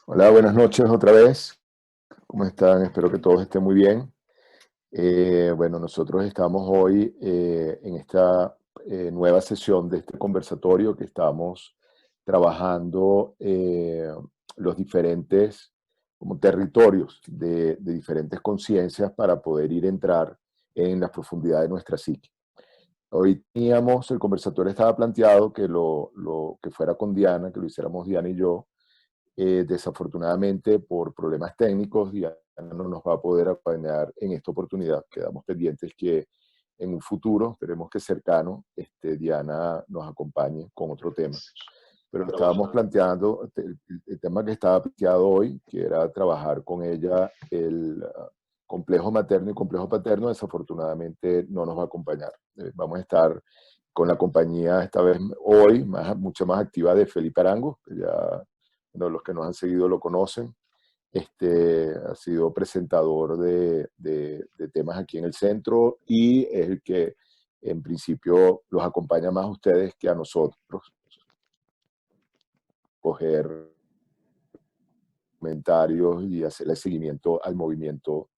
Hola, buenas noches otra vez. ¿Cómo están? Espero que todos estén muy bien. Bueno, nosotros estamos hoy en esta nueva sesión de este conversatorio que estamos trabajando los diferentes como territorios de diferentes conciencias para poder ir a entrar en la profundidad de nuestra psique. Hoy teníamos, el conversatorio estaba planteado que que fuera con Diana, que lo hiciéramos Diana y yo. Desafortunadamente, por problemas técnicos, Diana no nos va a poder acompañar en esta oportunidad. Quedamos pendientes que en un futuro, esperemos que cercano, Diana nos acompañe con otro tema. Pero estábamos planteando el tema que estaba planteado hoy, que era trabajar con ella el complejo materno y complejo paterno. Desafortunadamente no nos va a acompañar. Vamos a estar con la compañía esta vez hoy, mucho más activa, de Felipe Arango, que ya bueno, los que nos han seguido lo conocen. Ha sido presentador de temas aquí en el centro y es el que en principio los acompaña más a ustedes que a nosotros, coger comentarios y hacerle seguimiento al movimiento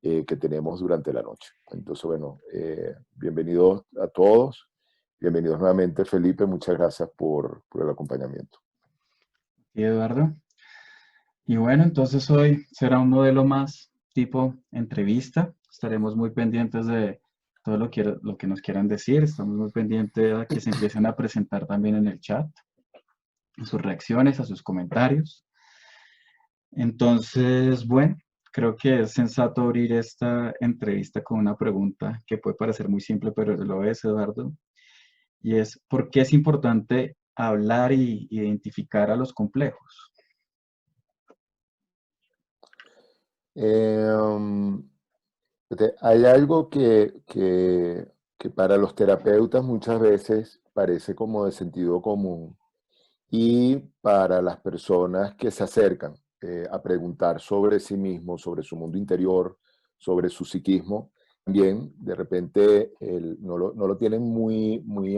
que tenemos durante la noche. Entonces, bueno, bienvenidos a todos, bienvenidos nuevamente, Felipe, muchas gracias por el acompañamiento. Y Eduardo. Y bueno, entonces hoy será un modelo más tipo entrevista. Estaremos muy pendientes de todo lo que nos quieran decir. Estamos muy pendientes a que se empiecen a presentar también en el chat, a sus reacciones, a sus comentarios. Entonces, bueno, creo que es sensato abrir esta entrevista con una pregunta que puede parecer muy simple, pero lo es, Eduardo. Y es, ¿por qué es importante hablar y identificar a los complejos? Eh, Hay algo que para los terapeutas muchas veces parece como de sentido común, y para las personas que se acercan a preguntar sobre sí mismos, sobre su mundo interior, sobre su psiquismo, también de repente no lo tienen muy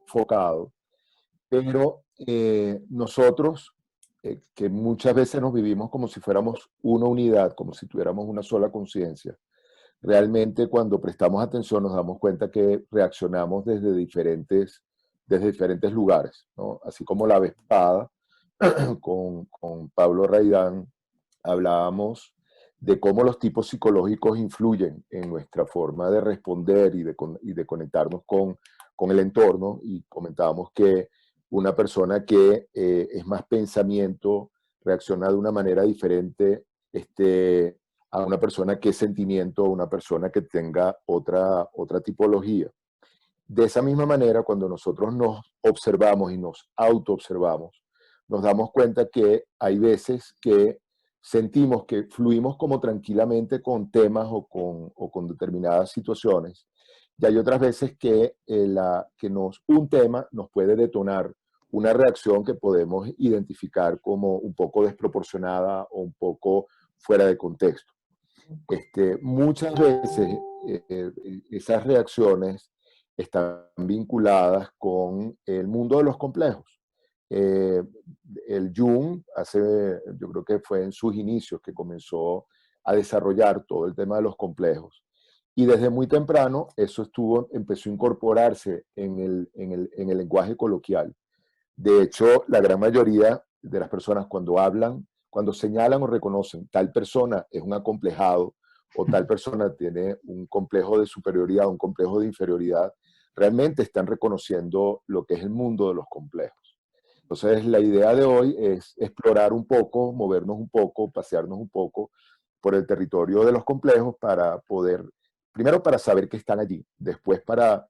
enfocado, pero nosotros, que muchas veces nos vivimos como si fuéramos una unidad, como si tuviéramos una sola conciencia, realmente cuando prestamos atención nos damos cuenta que reaccionamos desde diferentes lugares, ¿no? Así como la vez pasada, con Pablo Raidán, hablábamos de cómo los tipos psicológicos influyen en nuestra forma de responder y de conectarnos con el entorno, y comentábamos que una persona que es más pensamiento reacciona de una manera diferente a una persona que es sentimiento, o una persona que tenga otra tipología. De esa misma manera, cuando nosotros nos observamos y nos autoobservamos, nos damos cuenta que hay veces que sentimos que fluimos como tranquilamente con temas o con determinadas situaciones, y hay otras veces que, un tema nos puede detonar una reacción que podemos identificar como un poco desproporcionada o un poco fuera de contexto. Muchas veces esas reacciones están vinculadas con el mundo de los complejos. Eh, el Jung, yo creo que fue en sus inicios que comenzó a desarrollar todo el tema de los complejos. Y desde muy temprano eso empezó a incorporarse en el lenguaje coloquial. De hecho, la gran mayoría de las personas cuando hablan, cuando señalan o reconocen tal persona es un acomplejado, o tal persona tiene un complejo de superioridad, un complejo de inferioridad, realmente están reconociendo lo que es el mundo de los complejos. Entonces, la idea de hoy es explorar un poco, movernos un poco, pasearnos un poco por el territorio de los complejos para poder, primero para saber que están allí, después para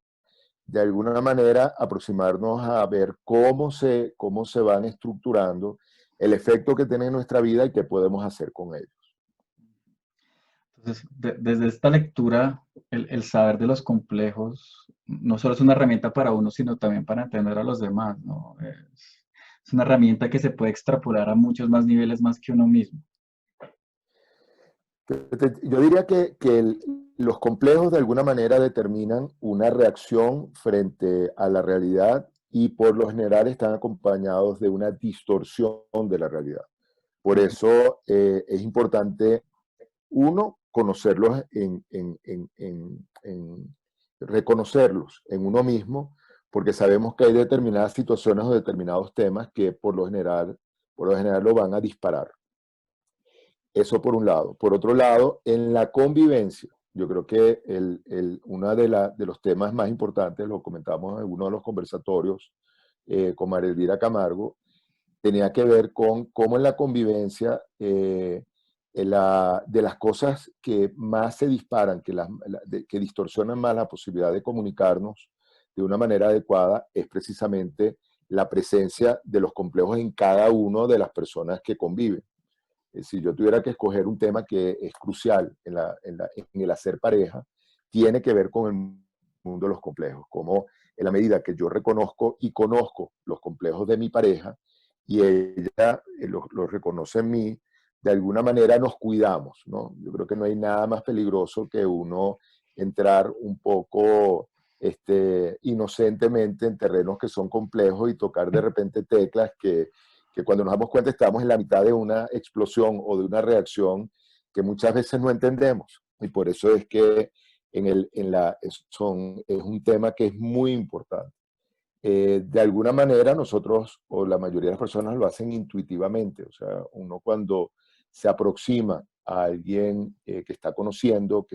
de alguna manera aproximarnos a ver cómo se van estructurando, el efecto que tiene en nuestra vida y qué podemos hacer con ellos. Entonces, desde esta lectura, el saber de los complejos no solo es una herramienta para uno, sino también para entender a los demás, ¿no? Es una herramienta que se puede extrapolar a muchos más niveles más que uno mismo. Yo diría que los complejos de alguna manera determinan una reacción frente a la realidad, y por lo general están acompañados de una distorsión de la realidad. Por Ujú. eso es importante, uno, conocerlos reconocerlos en uno mismo, porque sabemos que hay determinadas situaciones o determinados temas que por lo general lo van a disparar. Eso por un lado. Por otro lado, en la convivencia, yo creo que uno de los temas más importantes, lo comentamos en uno de los conversatorios con María Elvira Camargo, tenía que ver con cómo en la convivencia, de las cosas que más se disparan, que distorsionan más la posibilidad de comunicarnos de una manera adecuada, es precisamente la presencia de los complejos en cada una de las personas que conviven. Si yo tuviera que escoger un tema que es crucial en el hacer pareja, tiene que ver con el mundo de los complejos, como en la medida que yo reconozco y conozco los complejos de mi pareja y ella los reconoce en mí, de alguna manera nos cuidamos, ¿no? Yo creo que no hay nada más peligroso que uno entrar un poco inocentemente en terrenos que son complejos y tocar de repente teclas que cuando nos damos cuenta estamos en la mitad de una explosión o de una reacción que muchas veces no entendemos. Y por eso es que es un tema que es muy importante. De alguna manera nosotros, o la mayoría de las personas lo hacen intuitivamente, o sea, uno cuando se aproxima a alguien que está conociendo,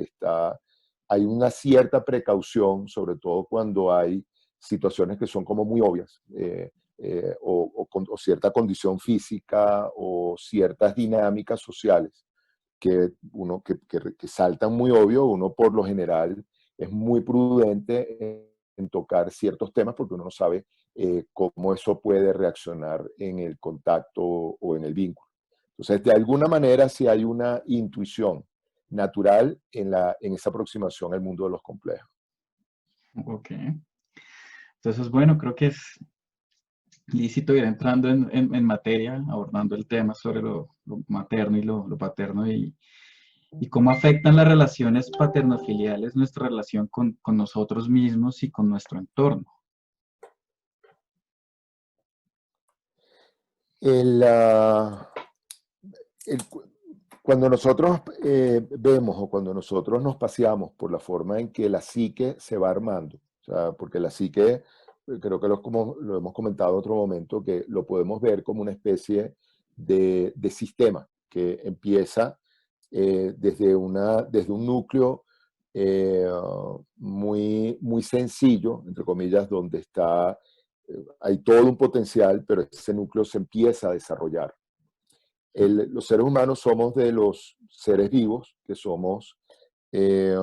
hay una cierta precaución, sobre todo cuando hay situaciones que son como muy obvias, o cierta condición física o ciertas dinámicas sociales que saltan muy obvio. Uno por lo general es muy prudente en tocar ciertos temas porque uno no sabe cómo eso puede reaccionar en el contacto o en el vínculo. Entonces, de alguna manera, sí hay una intuición natural en esa aproximación al mundo de los complejos. Ok. Entonces, bueno, creo que es lícito ir entrando en materia, abordando el tema sobre lo materno y lo paterno y cómo afectan las relaciones paterno-filiales nuestra relación con nosotros mismos y con nuestro entorno. El, ah, el cu- Cuando nosotros vemos o cuando nosotros nos paseamos por la forma en que la psique se va armando, o sea, porque la psique, creo que como lo hemos comentado en otro momento, que lo podemos ver como una especie de sistema que empieza desde un núcleo muy sencillo, entre comillas, donde hay todo un potencial, pero ese núcleo se empieza a desarrollar. Los seres humanos somos de los seres vivos que somos eh,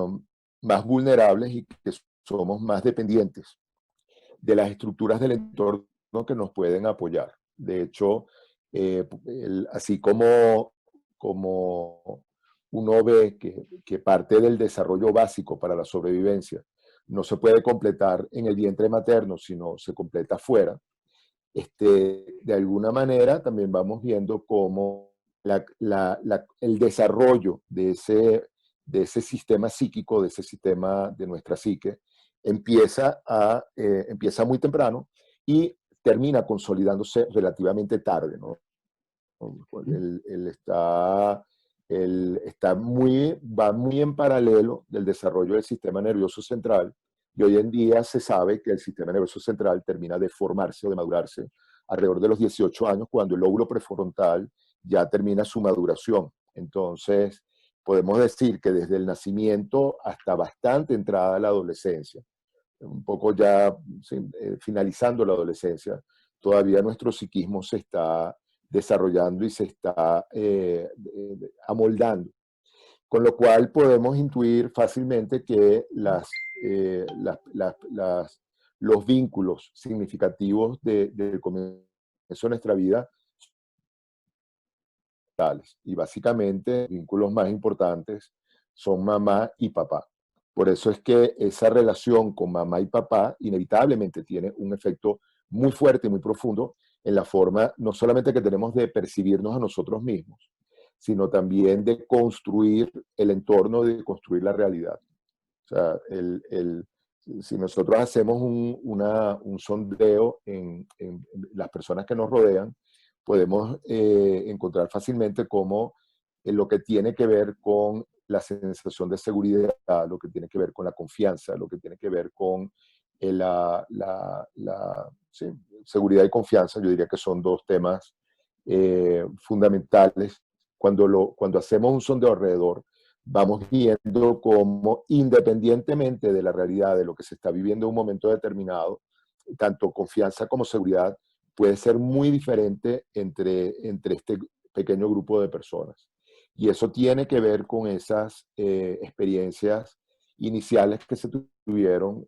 más vulnerables y que somos más dependientes de las estructuras del entorno que nos pueden apoyar. De hecho, así como uno ve que parte del desarrollo básico para la sobrevivencia no se puede completar en el vientre materno, sino se completa fuera, de alguna manera también vamos viendo cómo el desarrollo de ese sistema psíquico, de ese sistema de nuestra psique, empieza muy temprano y termina consolidándose relativamente tarde, ¿no? Va muy en paralelo del desarrollo del sistema nervioso central, y hoy en día se sabe que el sistema nervioso central termina de formarse o de madurarse alrededor de los 18 años, cuando el lóbulo prefrontal ya termina su maduración. Entonces, podemos decir que desde el nacimiento hasta bastante entrada a la adolescencia, un poco ya sí, finalizando la adolescencia, todavía nuestro psiquismo se está desarrollando y se está amoldando. Con lo cual podemos intuir fácilmente que los vínculos significativos del comienzo de nuestra vida tales. Y básicamente, los vínculos más importantes son mamá y papá. Por eso es que esa relación con mamá y papá inevitablemente tiene un efecto muy fuerte y muy profundo en la forma no solamente que tenemos de percibirnos a nosotros mismos, sino también de construir el entorno, de construir la realidad. O sea, si nosotros hacemos un sondeo en las personas que nos rodean, podemos encontrar fácilmente cómo lo que tiene que ver con la sensación de seguridad, lo que tiene que ver con la confianza, lo que tiene que ver con sí, seguridad y confianza, yo diría que son dos temas fundamentales. Cuando hacemos un sondeo alrededor, vamos viendo cómo, independientemente de la realidad, de lo que se está viviendo en un momento determinado, tanto confianza como seguridad puede ser muy diferente entre este pequeño grupo de personas. Y eso tiene que ver con esas experiencias iniciales que se tuvieron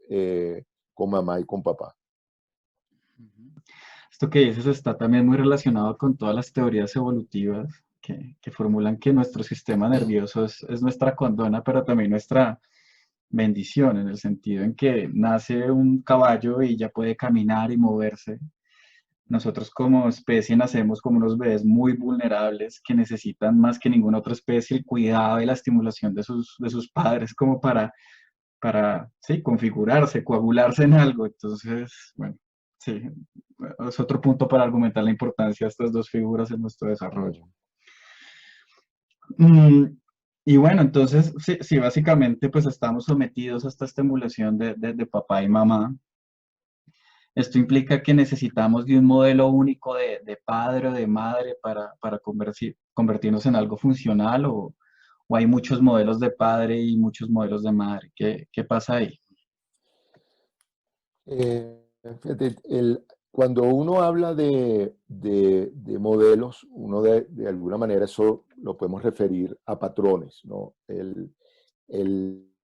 con mamá y con papá. Esto que dices está también muy relacionado con todas las teorías evolutivas que formulan que nuestro sistema nervioso es nuestra condona, pero también nuestra bendición, en el sentido en que nace un caballo y ya puede caminar y moverse. Nosotros como especie nacemos como unos bebés muy vulnerables que necesitan más que ninguna otra especie el cuidado y la estimulación de sus padres como para sí, configurarse, coagularse en algo. Entonces, bueno, sí, es otro punto para argumentar la importancia de estas dos figuras en nuestro desarrollo. Mm, y bueno, entonces, sí, sí, básicamente pues estamos sometidos a esta estimulación de papá y mamá. Esto implica que necesitamos de un modelo único de padre o de madre para convertirnos en algo funcional o hay muchos modelos de padre y muchos modelos de madre. ¿Qué pasa ahí? Fíjate, cuando uno habla de modelos, uno de alguna manera eso lo podemos referir a patrones, ¿no?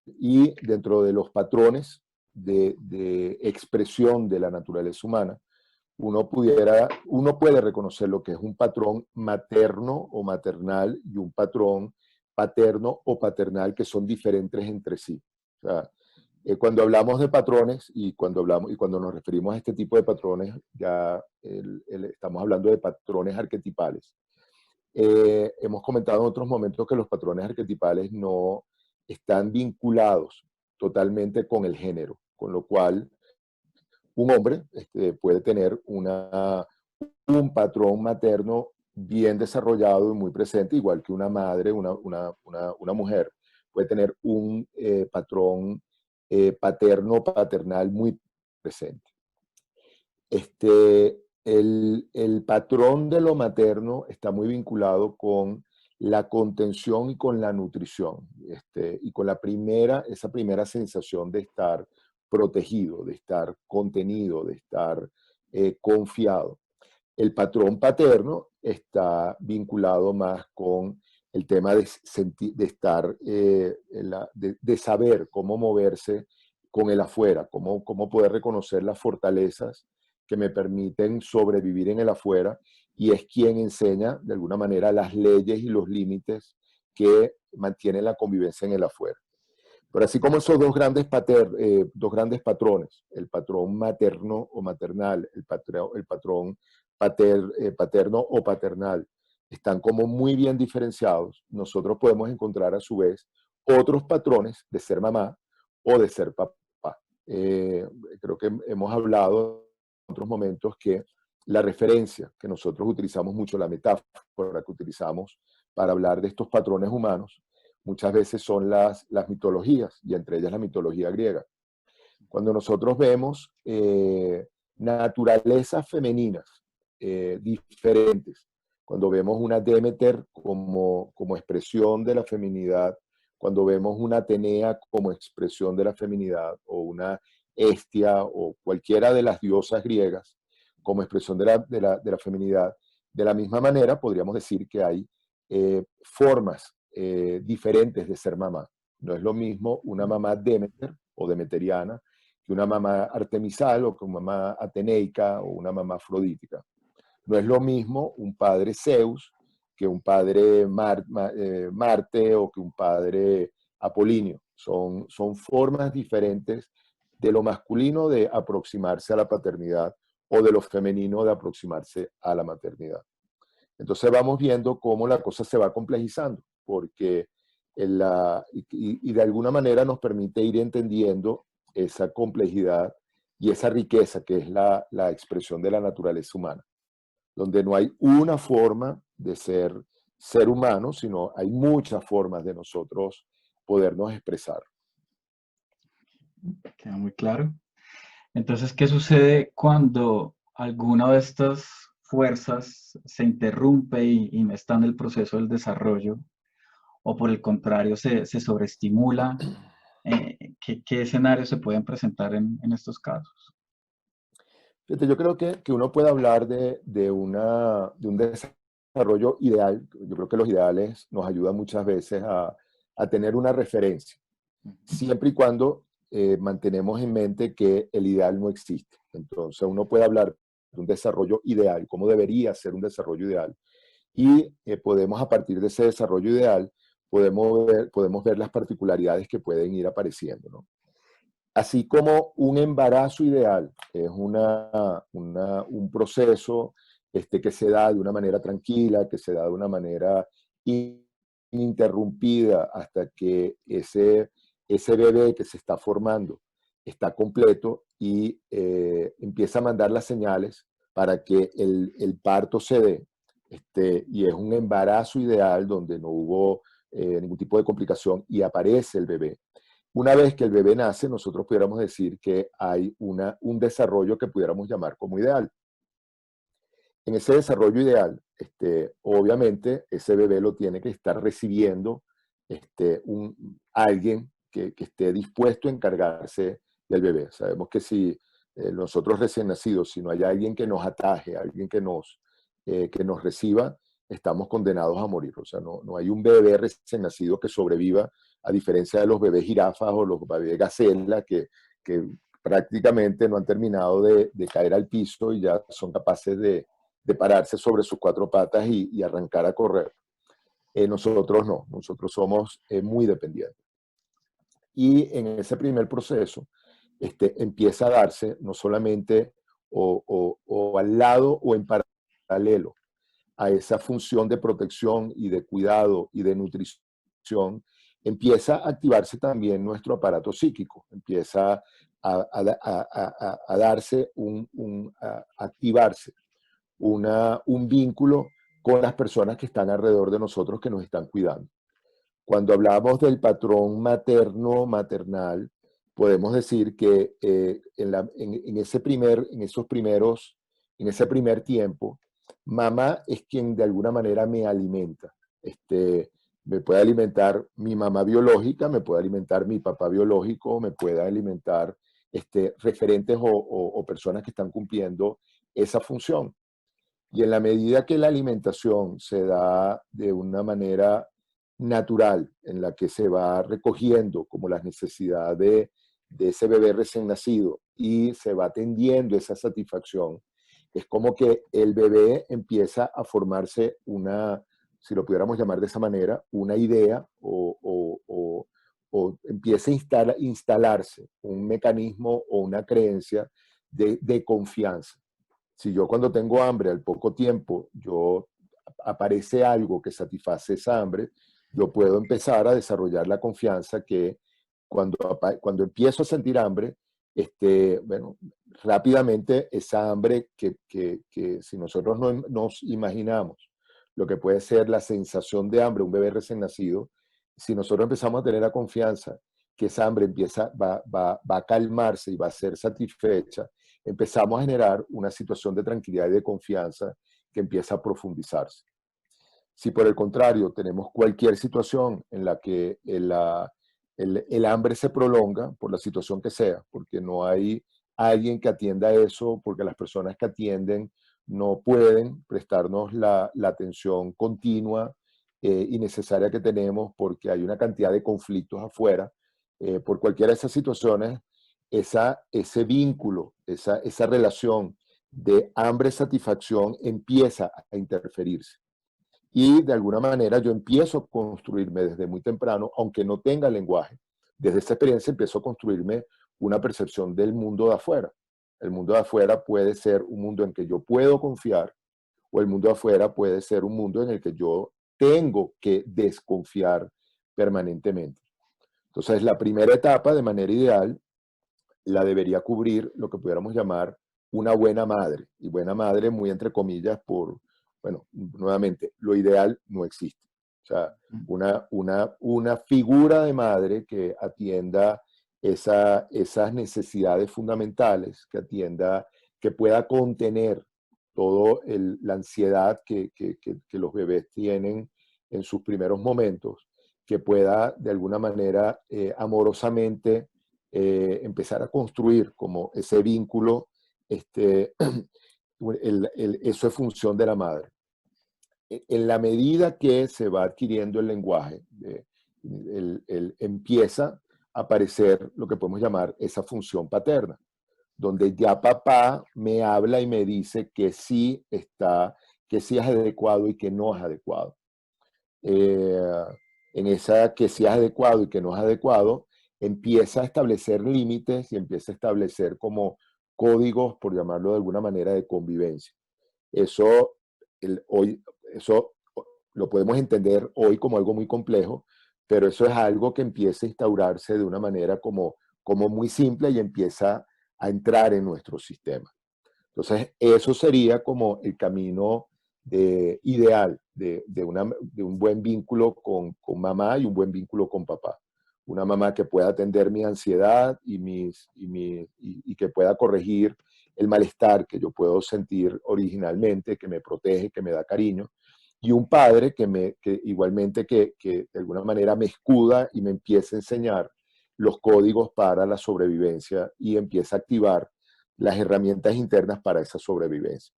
Y dentro de los patrones de expresión de la naturaleza humana, uno puede reconocer lo que es un patrón materno o maternal y un patrón paterno o paternal que son diferentes entre sí. O sea, cuando hablamos de patrones y cuando nos referimos a este tipo de patrones, ya estamos hablando de patrones arquetipales. Hemos comentado en otros momentos que los patrones arquetipales no están vinculados totalmente con el género, con lo cual un hombre puede tener un patrón materno bien desarrollado y muy presente, igual que una madre, una mujer puede tener un patrón paterno-paternal muy presente. El patrón de lo materno está muy vinculado con la contención y con la nutrición, y con esa primera sensación de estar protegido, de estar contenido, de estar confiado. El patrón paterno está vinculado más con el tema de estar, de saber cómo moverse con el afuera, cómo poder reconocer las fortalezas que me permiten sobrevivir en el afuera, y es quien enseña de alguna manera las leyes y los límites que mantienen la convivencia en el afuera. Pero así como esos dos grandes patrones, el patrón materno o maternal, el patrón paterno o paternal, están como muy bien diferenciados, nosotros podemos encontrar a su vez otros patrones de ser mamá o de ser papá. Creo que hemos hablado en otros momentos que la referencia que nosotros utilizamos mucho, la metáfora que utilizamos para hablar de estos patrones humanos, muchas veces son las mitologías, y entre ellas la mitología griega. Cuando nosotros vemos naturalezas femeninas diferentes, cuando vemos una Demeter como expresión de la feminidad, cuando vemos una Atenea como expresión de la feminidad, o una Hestia o cualquiera de las diosas griegas como expresión de la feminidad, de la misma manera podríamos decir que hay formas diferentes de ser mamá. No es lo mismo una mamá Demeter o demeteriana que una mamá artemisal o que una mamá ateneica o una mamá afrodítica. No es lo mismo un padre Zeus que un padre Marte o que un padre Apolinio. Son formas diferentes de lo masculino de aproximarse a la paternidad o de lo femenino de aproximarse a la maternidad. Entonces vamos viendo cómo la cosa se va complejizando, porque y de alguna manera nos permite ir entendiendo esa complejidad y esa riqueza que es la expresión de la naturaleza humana. donde no hay una forma de ser humano, sino hay muchas formas de nosotros podernos expresar. Queda muy claro. Entonces, ¿qué sucede cuando alguna de estas fuerzas se interrumpe y no está en el proceso del desarrollo? O por el contrario, se sobreestimula. ¿Qué escenarios se pueden presentar en estos casos? Fíjate, yo creo que uno puede hablar de un desarrollo ideal. Yo creo que los ideales nos ayudan muchas veces a tener una referencia, Ujú. siempre y cuando mantenemos en mente que el ideal no existe. Entonces uno puede hablar de un desarrollo ideal, cómo debería ser un desarrollo ideal, y podemos a partir de ese desarrollo ideal, podemos ver las particularidades que pueden ir apareciendo, ¿no? Así como un embarazo ideal es un proceso que se da de una manera tranquila, que se da de una manera ininterrumpida hasta que ese bebé que se está formando está completo y empieza a mandar las señales para que el parto se dé. Y es un embarazo ideal donde no hubo ningún tipo de complicación y aparece el bebé. Una vez que el bebé nace, nosotros pudiéramos decir que hay un desarrollo que pudiéramos llamar como ideal. En ese desarrollo ideal, obviamente, ese bebé lo tiene que estar recibiendo alguien que esté dispuesto a encargarse del bebé. Sabemos que si nosotros recién nacidos, si no hay alguien que nos ataje, alguien que nos reciba, estamos condenados a morir. O sea, no hay un bebé recién nacido que sobreviva, a diferencia de los bebés jirafas o los bebés gacela, que prácticamente no han terminado de caer al piso y ya son capaces de pararse sobre sus cuatro patas y arrancar a correr. Nosotros no, nosotros somos muy dependientes. Y en ese primer proceso empieza a darse no solamente o al lado o en paralelo a esa función de protección y de cuidado y de nutrición, empieza a activarse también nuestro aparato psíquico, empieza a darse a activarse un vínculo con las personas que están alrededor de nosotros que nos están cuidando. Cuando hablamos del patrón materno-maternal, podemos decir que en ese primer tiempo, mamá es quien de alguna manera me alimenta. Me puede alimentar mi mamá biológica, me puede alimentar mi papá biológico, me puede alimentar referentes o personas que están cumpliendo esa función. Y en la medida que la alimentación se da de una manera natural, en la que se va recogiendo como las necesidades de ese bebé recién nacido y se va atendiendo esa satisfacción, es como que el bebé empieza a formarse si lo pudiéramos llamar de esa manera, una idea o empieza a instalarse un mecanismo o una creencia de confianza. Si yo cuando tengo hambre al poco tiempo, aparece algo que satisface esa hambre, yo puedo empezar a desarrollar la confianza que cuando empiezo a sentir hambre, bueno, rápidamente esa hambre que si nosotros no nos imaginamos lo que puede ser la sensación de hambre, un bebé recién nacido, si nosotros empezamos a tener la confianza que esa hambre va a calmarse y va a ser satisfecha, empezamos a generar una situación de tranquilidad y de confianza que empieza a profundizarse. Si por el contrario tenemos cualquier situación en la que el hambre se prolonga por la situación que sea, porque no hay alguien que atienda eso, porque las personas que atienden no pueden prestarnos la atención continua y necesaria que tenemos porque hay una cantidad de conflictos afuera, por cualquiera de esas situaciones, ese vínculo, esa relación de hambre-satisfacción empieza a interferirse. Y de alguna manera yo empiezo a construirme desde muy temprano, aunque no tenga lenguaje. Desde esa experiencia empiezo a construirme una percepción del mundo de afuera. El mundo de afuera puede ser un mundo en que yo puedo confiar, o el mundo de afuera puede ser un mundo en el que yo tengo que desconfiar permanentemente. Entonces, la primera etapa, de manera ideal, la debería cubrir lo que pudiéramos llamar una buena madre. Y buena madre, muy entre comillas, bueno, nuevamente, lo ideal no existe. O sea, una figura de madre que atienda esas necesidades fundamentales, que atienda, que pueda contener toda la ansiedad que los bebés tienen en sus primeros momentos, que pueda de alguna manera amorosamente empezar a construir como ese vínculo, eso es función de la madre. En la medida que se va adquiriendo el lenguaje, empieza a aparecer lo que podemos llamar esa función paterna, donde ya papá me habla y me dice que sí es adecuado y que no es adecuado. Eh, en esa que sí es adecuado y que no es adecuado, empieza a establecer límites y empieza a establecer como códigos, por llamarlo de alguna manera, de convivencia. Eso, eso lo podemos entender hoy como algo muy complejo, pero eso es algo que empieza a instaurarse de una manera como muy simple y empieza a entrar en nuestro sistema. Entonces, eso sería como el camino ideal de un buen vínculo con mamá y un buen vínculo con papá. Una mamá que pueda atender mi ansiedad y que pueda corregir el malestar que yo puedo sentir originalmente, que me protege, que me da cariño. Y un padre que igualmente que de alguna manera me escuda y me empieza a enseñar los códigos para la sobrevivencia y empieza a activar las herramientas internas para esa sobrevivencia.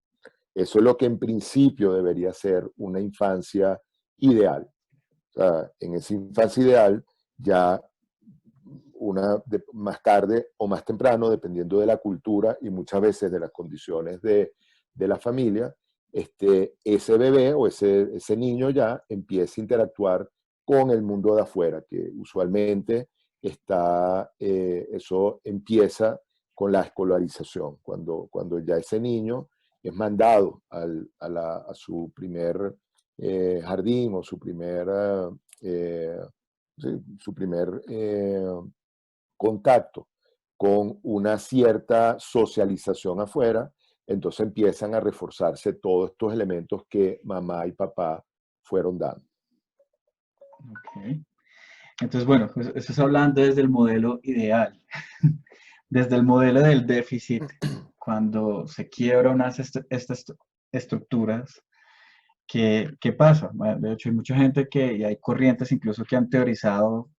Eso es lo que en principio debería ser una infancia ideal. O sea, en esa infancia ideal, ya más tarde o más temprano, dependiendo de la cultura y muchas veces de las condiciones de la familia, ese bebé o ese niño ya empieza a interactuar con el mundo de afuera, que usualmente eso empieza con la escolarización, cuando ya ese niño es mandado a su primer jardín o eh, su primer contacto con una cierta socialización afuera, entonces empiezan a reforzarse todos estos elementos que mamá y papá fueron dando. Ok. Entonces, bueno, pues estás hablando desde el modelo ideal, desde el modelo del déficit, cuando se quiebra estas estructuras. ¿Qué pasa? Bueno, de hecho, hay mucha gente y hay corrientes incluso que han teorizado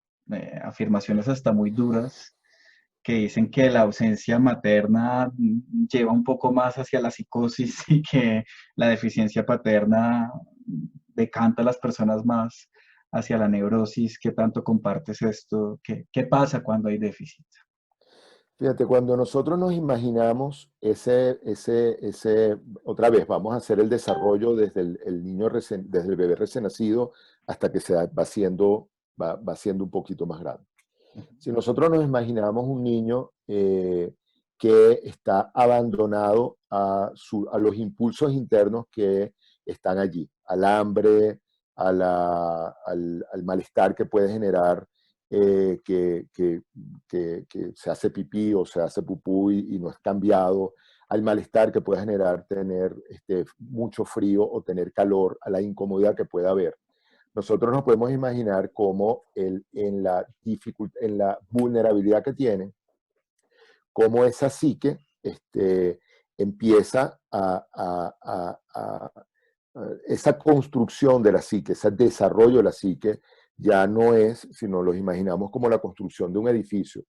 afirmaciones hasta muy duras que dicen que la ausencia materna lleva un poco más hacia la psicosis y que la deficiencia paterna decanta a las personas más hacia la neurosis. ¿Qué tanto compartes esto? ¿Qué pasa cuando hay déficit? Fíjate, cuando nosotros nos imaginamos otra vez, vamos a hacer el desarrollo desde el niño desde el bebé recién nacido hasta que va siendo un poquito más grande. Si nosotros nos imaginamos un niño que está abandonado a los impulsos internos que están allí, al hambre, al malestar que puede generar que se hace pipí o se hace pupú y no es cambiado, al malestar que puede generar tener mucho frío o tener calor, a la incomodidad que puede haber. Nosotros nos podemos imaginar cómo en la vulnerabilidad que tienen, cómo esa psique empieza esa construcción de la psique, ese desarrollo de la psique, ya no es, sino los imaginamos como la construcción de un edificio.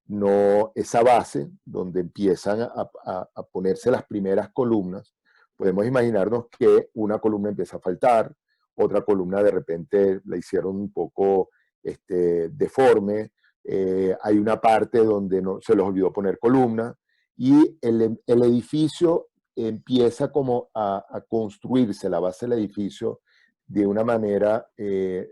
No esa base donde empiezan a ponerse las primeras columnas. Podemos imaginarnos que una columna empieza a faltar, otra columna de repente la hicieron un poco deforme, hay una parte donde no, se les olvidó poner columna y el edificio empieza como a construirse, la base del edificio, de una manera uh,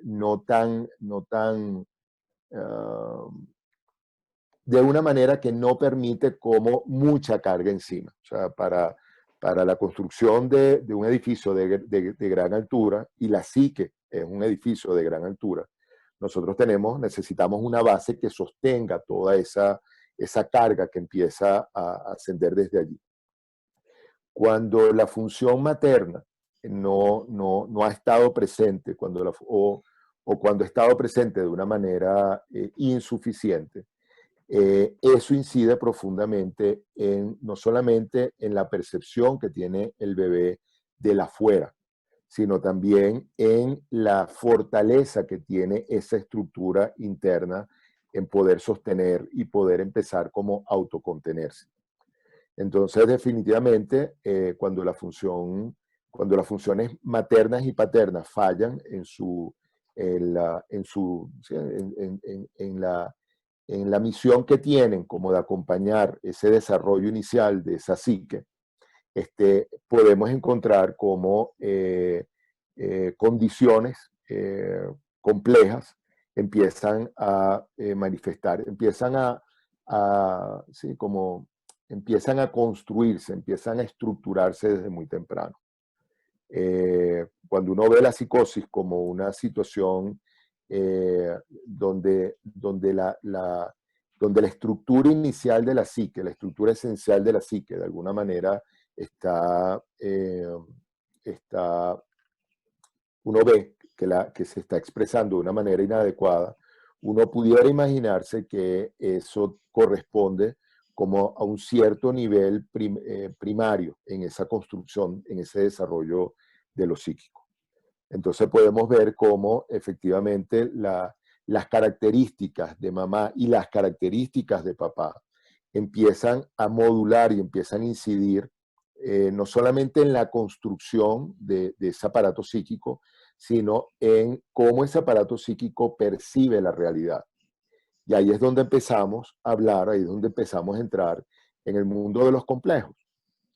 de una manera que no permite como mucha carga encima. O sea, para la construcción de un edificio de gran altura, y la psique es un edificio de gran altura, nosotros necesitamos una base que sostenga toda esa carga que empieza a ascender desde allí. Cuando la función materna no ha estado presente, o cuando ha estado presente de una manera insuficiente, eso incide profundamente no solamente en la percepción que tiene el bebé del afuera, sino también en la fortaleza que tiene esa estructura interna en poder sostener y poder empezar como autocontenerse. Entonces, definitivamente, cuando las funciones maternas y paternas fallan en la misión que tienen como de acompañar ese desarrollo inicial de esa psique, podemos encontrar como condiciones complejas empiezan a manifestar, sí, como empiezan a construirse, empiezan a estructurarse desde muy temprano. Cuando uno ve la psicosis como una situación donde la estructura inicial de la psique, la estructura esencial de la psique, de alguna manera está, uno ve que se está expresando de una manera inadecuada, uno pudiera imaginarse que eso corresponde como a un cierto nivel primario en esa construcción, en ese desarrollo de lo psíquico. Entonces podemos ver cómo efectivamente las características de mamá y las características de papá empiezan a modular y empiezan a incidir no solamente en la construcción de ese aparato psíquico, sino en cómo ese aparato psíquico percibe la realidad. Y ahí es donde empezamos a hablar, ahí es donde empezamos a entrar en el mundo de los complejos.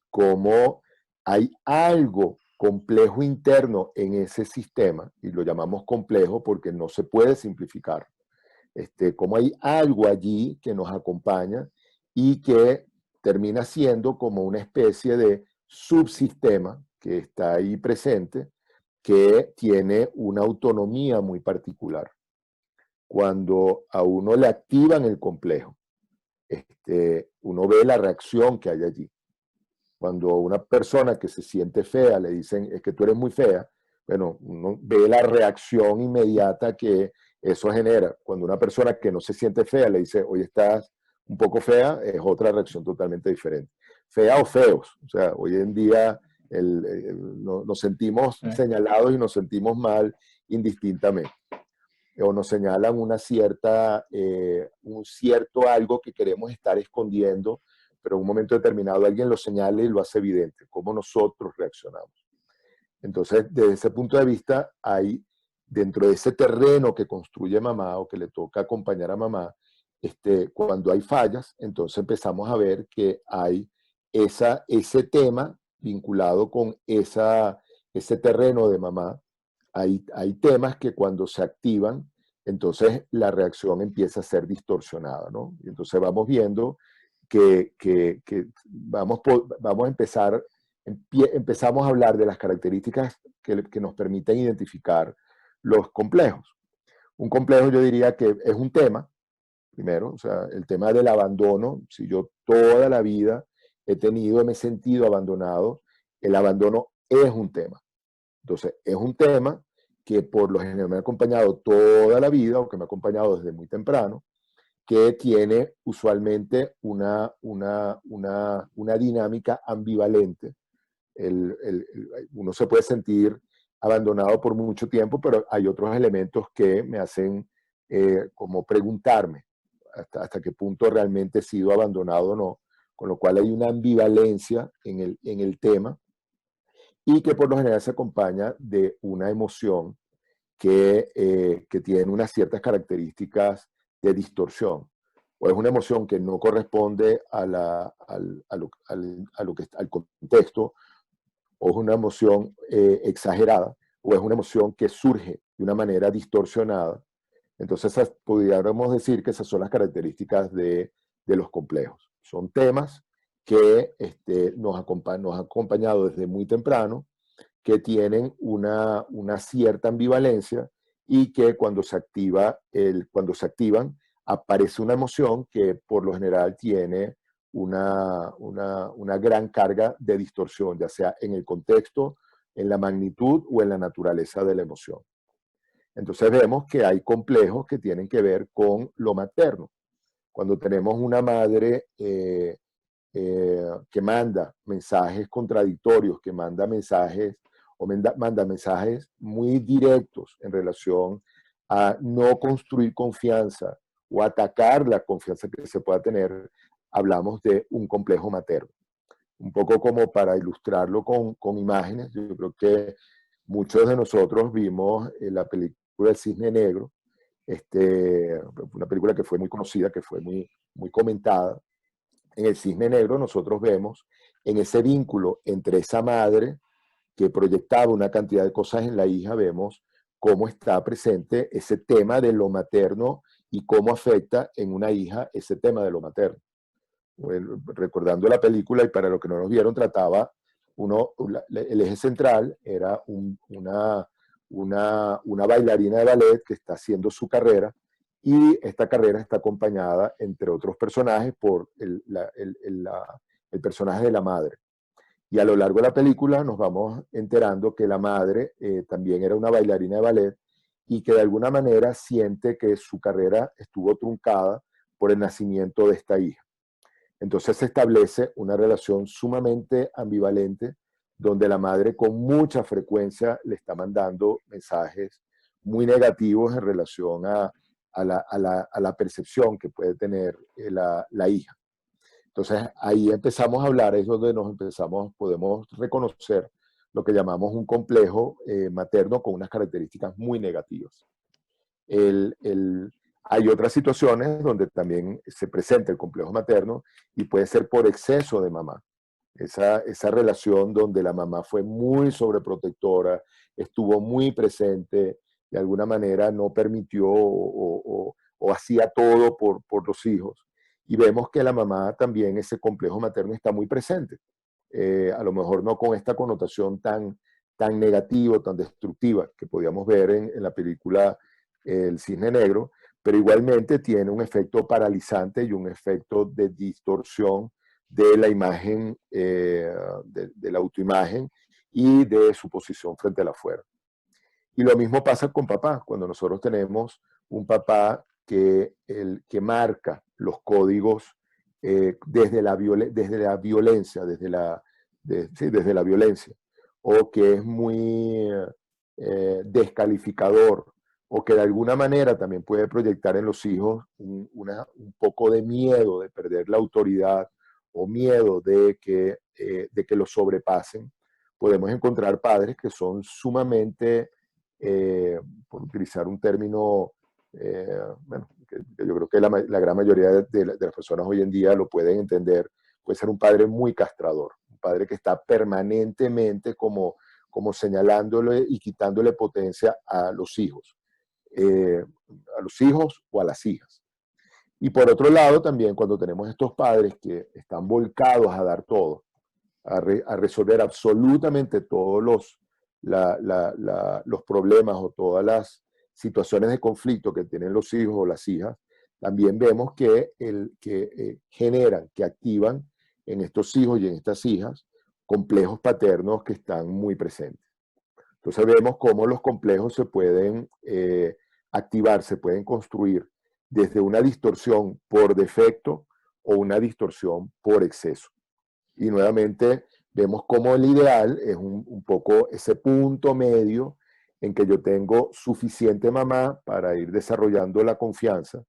Cómo hay algo complejo interno en ese sistema, y lo llamamos complejo porque no se puede simplificar. Cómo hay algo allí que nos acompaña y que termina siendo como una especie de subsistema que está ahí presente, que tiene una autonomía muy particular. Cuando a uno le activan el complejo, uno ve la reacción que hay allí. Cuando a una persona que se siente fea le dicen, es que tú eres muy fea, bueno, uno ve la reacción inmediata que eso genera. Cuando una persona que no se siente fea le dice, oye, estás un poco fea, es otra reacción totalmente diferente. Fea o feos. O sea, hoy en día nos sentimos señalados y nos sentimos mal indistintamente. O nos señalan un cierto algo que queremos estar escondiendo, pero en un momento determinado alguien lo señala y lo hace evidente, cómo nosotros reaccionamos. Entonces, desde ese punto de vista, hay dentro de ese terreno que construye mamá o que le toca acompañar a mamá, cuando hay fallas, entonces empezamos a ver que hay ese tema vinculado con ese terreno de mamá. Hay temas que cuando se activan, entonces la reacción empieza a ser distorsionada, ¿no? Y entonces vamos viendo que vamos a empezar, empezamos a hablar de las características que nos permiten identificar los complejos. Un complejo yo diría que es un tema, primero, o sea, el tema del abandono. Si yo toda la vida me he sentido abandonado, el abandono es un tema. Entonces, es un tema que por lo general me ha acompañado toda la vida, o que me ha acompañado desde muy temprano, que tiene usualmente una dinámica ambivalente. Uno se puede sentir abandonado por mucho tiempo, pero hay otros elementos que me hacen como preguntarme hasta qué punto realmente he sido abandonado o no, con lo cual hay una ambivalencia en el tema, y que por lo general se acompaña de una emoción que tiene unas ciertas características de distorsión. O es una emoción que no corresponde al contexto, o es una emoción exagerada, o es una emoción que surge de una manera distorsionada. Entonces, podríamos decir que esas son las características de los complejos. Son temas que nos han acompañado desde muy temprano, que tienen una cierta ambivalencia, y que cuando se activan aparece una emoción que por lo general tiene una gran carga de distorsión, ya sea en el contexto, en la magnitud o en la naturaleza de la emoción. Entonces vemos que hay complejos que tienen que ver con lo materno. Cuando tenemos una madre que manda mensajes contradictorios, que manda mensajes manda mensajes muy directos en relación a no construir confianza o atacar la confianza que se pueda tener, hablamos de un complejo materno. Un poco como para ilustrarlo con imágenes, yo creo que muchos de nosotros vimos la película El Cisne Negro, una película que fue muy conocida, que fue muy comentada. En El Cisne Negro nosotros vemos en ese vínculo entre esa madre que proyectaba una cantidad de cosas en la hija, vemos cómo está presente ese tema de lo materno y cómo afecta en una hija ese tema de lo materno. Recordando la película, y para los que no nos vieron, trataba, el eje central era una bailarina de ballet que está haciendo su carrera, y esta carrera está acompañada, entre otros personajes, por el personaje de la madre. Y a lo largo de la película nos vamos enterando que la madre también era una bailarina de ballet y que de alguna manera siente que su carrera estuvo truncada por el nacimiento de esta hija. Entonces se establece una relación sumamente ambivalente donde la madre con mucha frecuencia le está mandando mensajes muy negativos en relación a la percepción que puede tener la hija. Entonces ahí empezamos a hablar, es donde podemos reconocer lo que llamamos un complejo materno con unas características muy negativas. Hay otras situaciones donde también se presenta el complejo materno y puede ser por exceso de mamá. Esa relación donde la mamá fue muy sobreprotectora, estuvo muy presente, de alguna manera no permitió o hacía todo por los hijos. Y vemos que la mamá también, ese complejo materno está muy presente. A lo mejor no con esta connotación tan negativa, tan destructiva que podíamos ver en la película El Cisne Negro, pero igualmente tiene un efecto paralizante y un efecto de distorsión de la imagen, de la autoimagen y de su posición frente al afuera. Y lo mismo pasa con papá, cuando nosotros tenemos un papá que marca los códigos desde la violencia, desde la violencia, o que es muy descalificador, o que de alguna manera también puede proyectar en los hijos un poco de miedo de perder la autoridad o miedo de que los sobrepasen. Podemos encontrar padres que son sumamente, por utilizar un término, bueno, que yo creo que la gran mayoría de las personas hoy en día lo pueden entender, puede ser un padre muy castrador, un padre que está permanentemente como señalándole y quitándole potencia a los hijos o a las hijas. Y por otro lado, también cuando tenemos estos padres que están volcados a dar todo, a resolver absolutamente todos los problemas o todas las situaciones de conflicto que tienen los hijos o las hijas, también vemos que generan, que activan en estos hijos y en estas hijas complejos paternos que están muy presentes. Entonces vemos cómo los complejos se pueden activar, se pueden construir desde una distorsión por defecto o una distorsión por exceso. Y nuevamente vemos cómo el ideal es un poco ese punto medio en que yo tengo suficiente mamá para ir desarrollando la confianza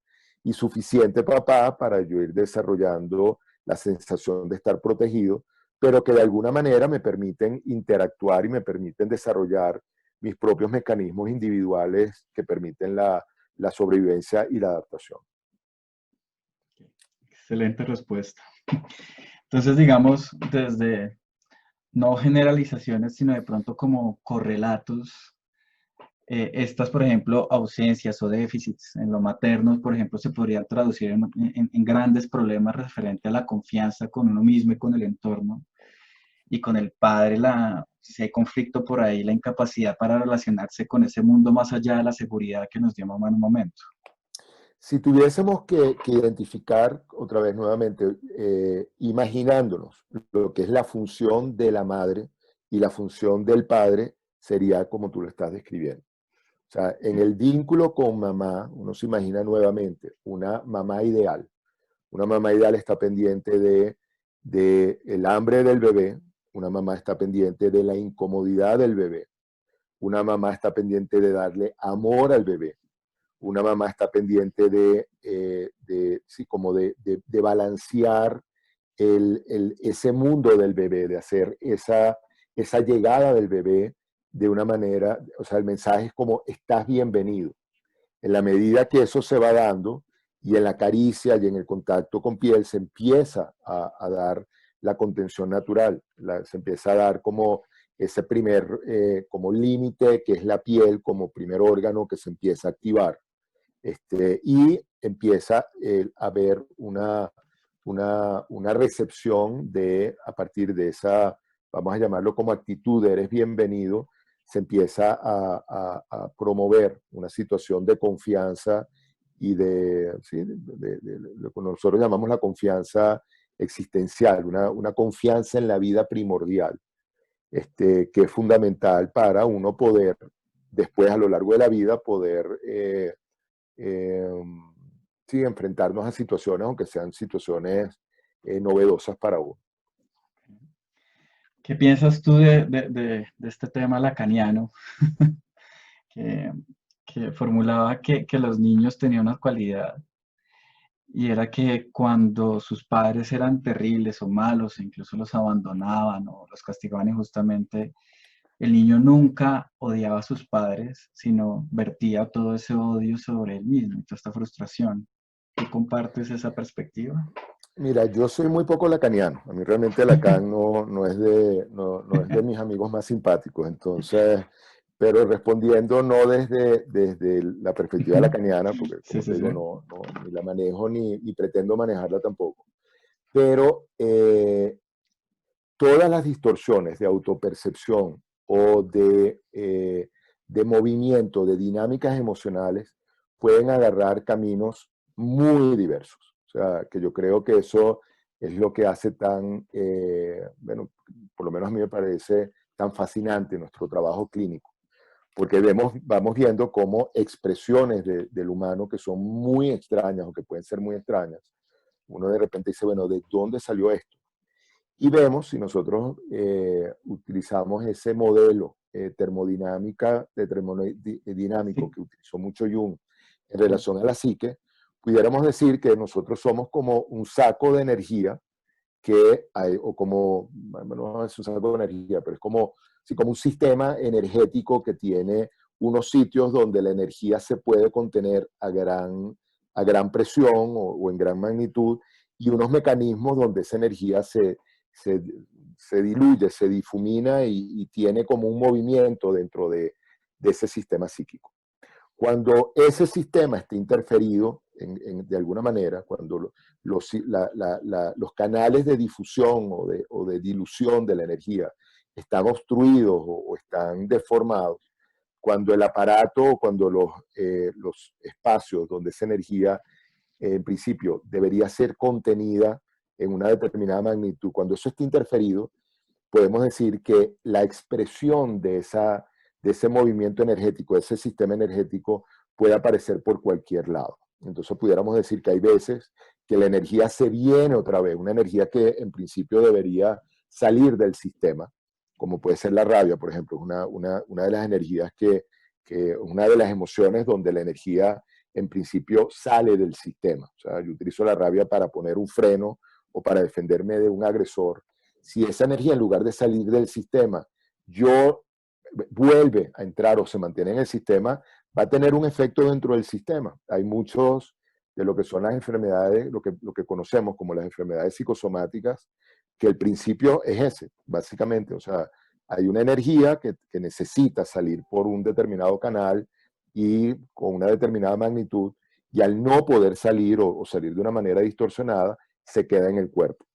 y suficiente papá para yo ir desarrollando la sensación de estar protegido, pero que de alguna manera me permiten interactuar y me permiten desarrollar mis propios mecanismos individuales que permiten la sobrevivencia y la adaptación. Excelente respuesta. Entonces, digamos, desde no generalizaciones, sino de pronto como correlatos, estas, por ejemplo, ausencias o déficits en lo materno, por ejemplo, se podrían traducir en grandes problemas referente a la confianza con uno mismo y con el entorno. Y con el padre, si hay conflicto por ahí, la incapacidad para relacionarse con ese mundo más allá de la seguridad que nos dio mamá en un momento. Si tuviésemos que identificar otra vez nuevamente, imaginándonos lo que es la función de la madre y la función del padre, sería como tú lo estás describiendo. O sea, en el vínculo con mamá, uno se imagina nuevamente una mamá ideal. Una mamá ideal está pendiente de el hambre del bebé, una mamá está pendiente de la incomodidad del bebé, una mamá está pendiente de darle amor al bebé, una mamá está pendiente sí, como de balancear ese mundo del bebé, de hacer esa llegada del bebé de una manera, o sea, el mensaje es como estás bienvenido. En la medida que eso se va dando y en la caricia y en el contacto con piel se empieza a dar la contención natural, se empieza a dar como ese primer como límite que es la piel como primer órgano que se empieza a activar. Y empieza a haber una recepción a partir de esa, vamos a llamarlo como actitud, eres bienvenido, se empieza a promover una situación de confianza y ¿sí? De lo que nosotros llamamos la confianza existencial, una confianza en la vida primordial, que es fundamental para uno poder, después a lo largo de la vida, poder eh, sí, enfrentarnos a situaciones, aunque sean situaciones novedosas para uno. ¿Qué piensas tú de este tema lacaniano que, que formulaba que los niños tenían una cualidad y era que cuando sus padres eran terribles o malos, e incluso los abandonaban o los castigaban injustamente, el niño nunca odiaba a sus padres, sino vertía todo ese odio sobre él mismo y toda esta frustración? ¿Tú compartes esa perspectiva? Mira, yo soy muy poco lacaniano. A mí realmente Lacan no es de mis amigos más simpáticos. Entonces, pero respondiendo no desde la perspectiva lacaniana, porque Sí, como te sí, sí. digo, ni la manejo ni pretendo manejarla tampoco. Pero todas las distorsiones de autopercepción o de movimiento, de dinámicas emocionales, pueden agarrar caminos muy diversos. O sea, que yo creo que eso es lo que hace tan, bueno, por lo menos a mí me parece tan fascinante nuestro trabajo clínico, porque vamos viendo cómo expresiones del humano que son muy extrañas o que pueden ser muy extrañas, uno de repente dice, bueno, ¿de dónde salió esto? Y vemos si nosotros utilizamos ese modelo termodinámico Sí. que utilizó mucho Jung en relación a la psique, pudiéramos decir que nosotros somos como un saco de energía o como, bueno, no es un saco de energía, pero es como, sí, como un sistema energético que tiene unos sitios donde la energía se puede contener a gran presión o en gran magnitud y unos mecanismos donde esa energía se, se diluye, se difumina y tiene como un movimiento dentro de ese sistema psíquico. Cuando ese sistema está interferido de alguna manera, cuando los canales de difusión o de dilución de la energía están obstruidos o están deformados, cuando el aparato o cuando los espacios donde esa energía en principio debería ser contenida en una determinada magnitud, cuando eso está interferido, podemos decir que la expresión de ese movimiento energético, de ese sistema energético, puede aparecer por cualquier lado. Entonces pudiéramos decir que hay veces que la energía se viene otra vez, una energía que en principio debería salir del sistema, como puede ser la rabia, por ejemplo, una de las energías una de las emociones donde la energía en principio sale del sistema. O sea, yo utilizo la rabia para poner un freno o para defenderme de un agresor. Si esa energía en lugar de salir del sistema, yo vuelve a entrar o se mantiene en el sistema, va a tener un efecto dentro del sistema. Hay muchos de lo que son las enfermedades, lo que conocemos como las enfermedades psicosomáticas, que el principio es ese, básicamente. O sea, hay una energía que necesita salir por un determinado canal y con una determinada magnitud, y al no poder salir o salir de una manera distorsionada, se queda en el cuerpo.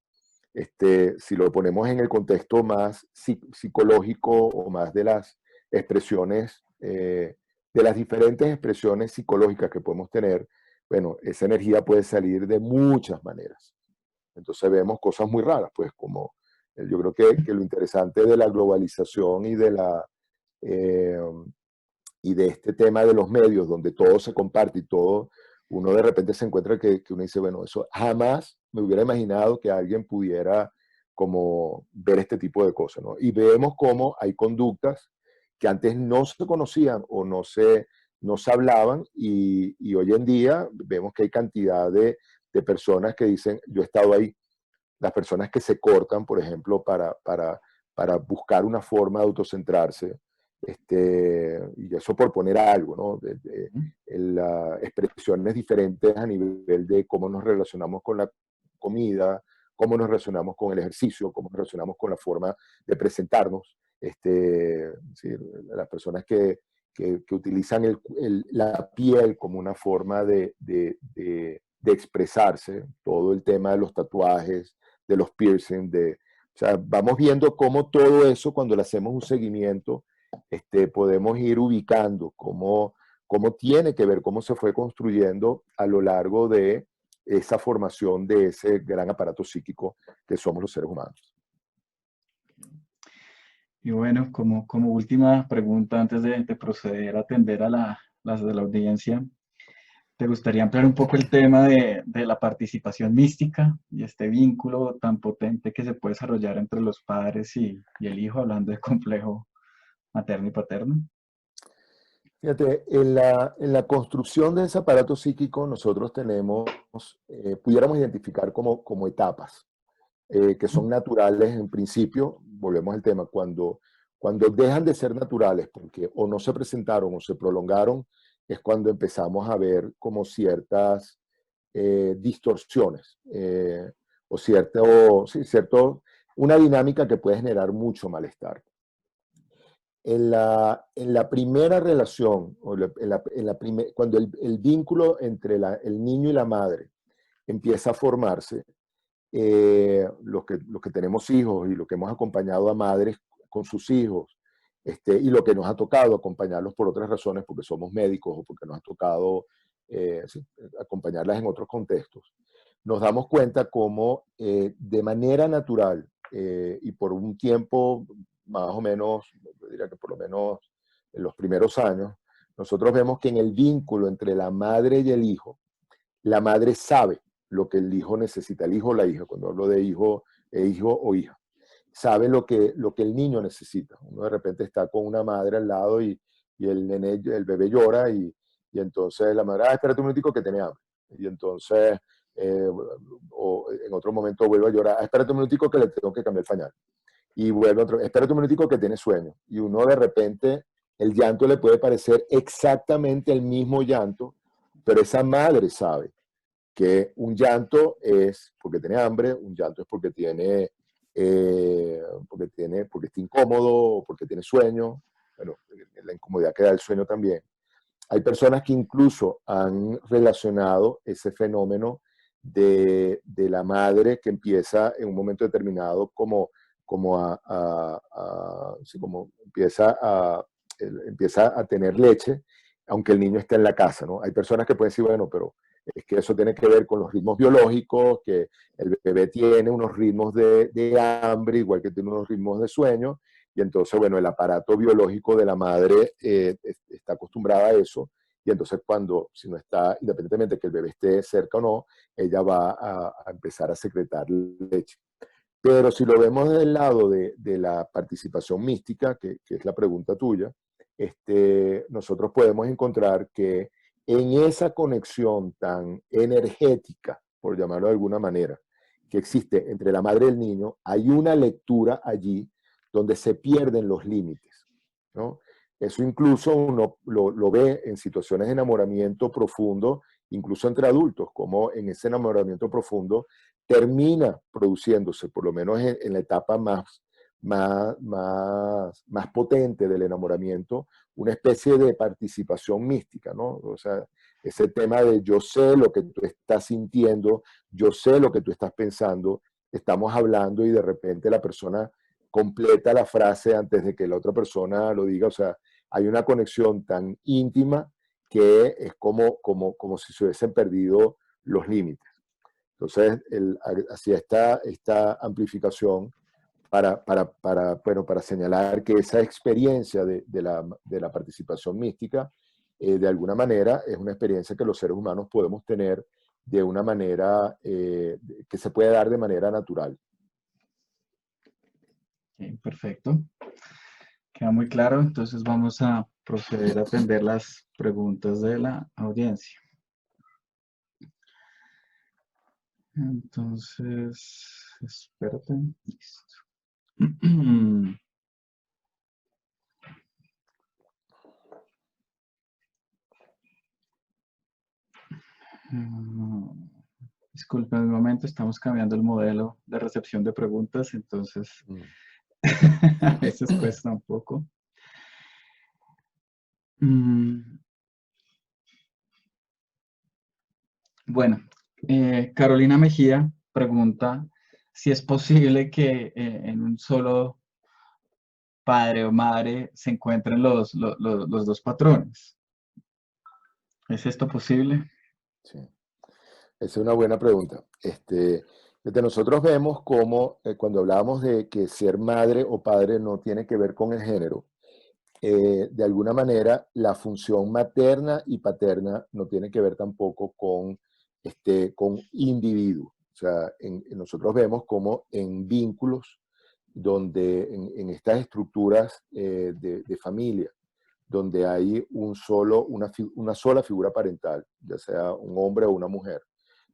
Si lo ponemos en el contexto más psicológico o más de las expresiones, de las diferentes expresiones psicológicas que podemos tener, Bueno, esa energía puede salir de muchas maneras. Entonces vemos cosas muy raras, pues como yo creo que lo interesante de la globalización eh, y de este tema de los medios, donde todo se comparte y todo, uno de repente se encuentra que uno dice, bueno, eso jamás me hubiera imaginado que alguien pudiera como ver este tipo de cosas, ¿no? Y vemos cómo hay conductas que antes no se conocían o no se hablaban y hoy en día vemos que hay cantidad de personas que dicen, yo he estado ahí, las personas que se cortan, por ejemplo, para buscar una forma de autocentrarse, y eso por poner algo, ¿no? Expresiones diferentes a nivel de cómo nos relacionamos con la comida, cómo nos relacionamos con el ejercicio, cómo nos relacionamos con la forma de presentarnos. Sí, las personas que utilizan la piel como una forma de expresarse, todo el tema de los tatuajes, de los piercing, o sea, vamos viendo cómo todo eso, cuando le hacemos un seguimiento, podemos ir ubicando cómo tiene que ver, cómo se fue construyendo a lo largo de esa formación de ese gran aparato psíquico que somos los seres humanos. Y bueno, como última pregunta antes de proceder a atender a las de la audiencia, ¿te gustaría ampliar un poco el tema de la participación mística y este vínculo tan potente que se puede desarrollar entre los padres y el hijo, hablando de complejo materno y paterno? Fíjate, en la construcción de ese aparato psíquico nosotros tenemos, pudiéramos identificar como etapas, que son naturales en principio. Volvemos al tema, cuando dejan de ser naturales porque o no se presentaron o se prolongaron, es cuando empezamos a ver como ciertas distorsiones, sí, una dinámica que puede generar mucho malestar. En la primera relación, cuando el vínculo entre el niño y la madre empieza a formarse, los que tenemos hijos y los que hemos acompañado a madres con sus hijos, y lo que nos ha tocado acompañarlos por otras razones, porque somos médicos o porque nos ha tocado sí, acompañarlas en otros contextos, nos damos cuenta cómo de manera natural y por un tiempo más o menos, yo diría que por lo menos en los primeros años, nosotros vemos que en el vínculo entre la madre y el hijo, la madre sabe lo que el hijo necesita, el hijo o la hija, cuando hablo de hijo, hijo o hija, sabe lo que el niño necesita. Uno de repente está con una madre al lado y el bebé llora y entonces la madre, espérate un momentico que tiene hambre. Y entonces, o en otro momento vuelve a llorar, espérate un momentico que le tengo que cambiar el pañal. Y vuelve otro, espérate un momentico que tiene sueño. Y uno de repente, el llanto le puede parecer exactamente el mismo llanto, pero esa madre sabe que un llanto es porque tiene hambre, un llanto es porque está incómodo, porque tiene sueño, bueno, la incomodidad que da el sueño también. Hay personas que incluso han relacionado ese fenómeno de la madre que empieza en un momento determinado sí, como empieza a tener leche, aunque el niño esté en la casa, ¿no? Hay personas que pueden decir, bueno, pero es que eso tiene que ver con los ritmos biológicos, que el bebé tiene unos ritmos de hambre, igual que tiene unos ritmos de sueño, y entonces, bueno, el aparato biológico de la madre está acostumbrada a eso, y entonces si no está, independientemente de que el bebé esté cerca o no, ella va a empezar a secretar leche. Pero si lo vemos del lado de la participación mística, que es la pregunta tuya, nosotros podemos encontrar que en esa conexión tan energética, por llamarlo de alguna manera, que existe entre la madre y el niño, hay una lectura allí donde se pierden los límites, ¿no? Eso incluso uno lo ve en situaciones de enamoramiento profundo, incluso entre adultos, como en ese enamoramiento profundo termina produciéndose, por lo menos en la etapa más potente del enamoramiento, una especie de participación mística, ¿no? O sea, ese tema de yo sé lo que tú estás sintiendo, yo sé lo que tú estás pensando, estamos hablando y de repente la persona completa la frase antes de que la otra persona lo diga, o sea, hay una conexión tan íntima que es como si se hubiesen perdido los límites. Entonces, así esta amplificación bueno, para señalar que esa experiencia de la participación mística, de alguna manera, es una experiencia que los seres humanos podemos tener de una manera que se puede dar de manera natural. Ok, perfecto. Queda muy claro. Entonces vamos a proceder a atender las preguntas de la audiencia. Entonces, espérate. Listo. Disculpen un momento, estamos cambiando el modelo de recepción de preguntas, entonces Mm. a veces cuesta un poco. Mm, Bueno, Carolina Mejía pregunta si es posible que en un solo padre o madre se encuentren los dos patrones. ¿Es esto posible? Sí. Esa es una buena pregunta. Nosotros vemos cómo cuando hablamos de que ser madre o padre no tiene que ver con el género, de alguna manera la función materna y paterna no tiene que ver tampoco con individuo. O sea, nosotros vemos como en vínculos donde en estas estructuras de familia, donde hay una sola figura parental, ya sea un hombre o una mujer,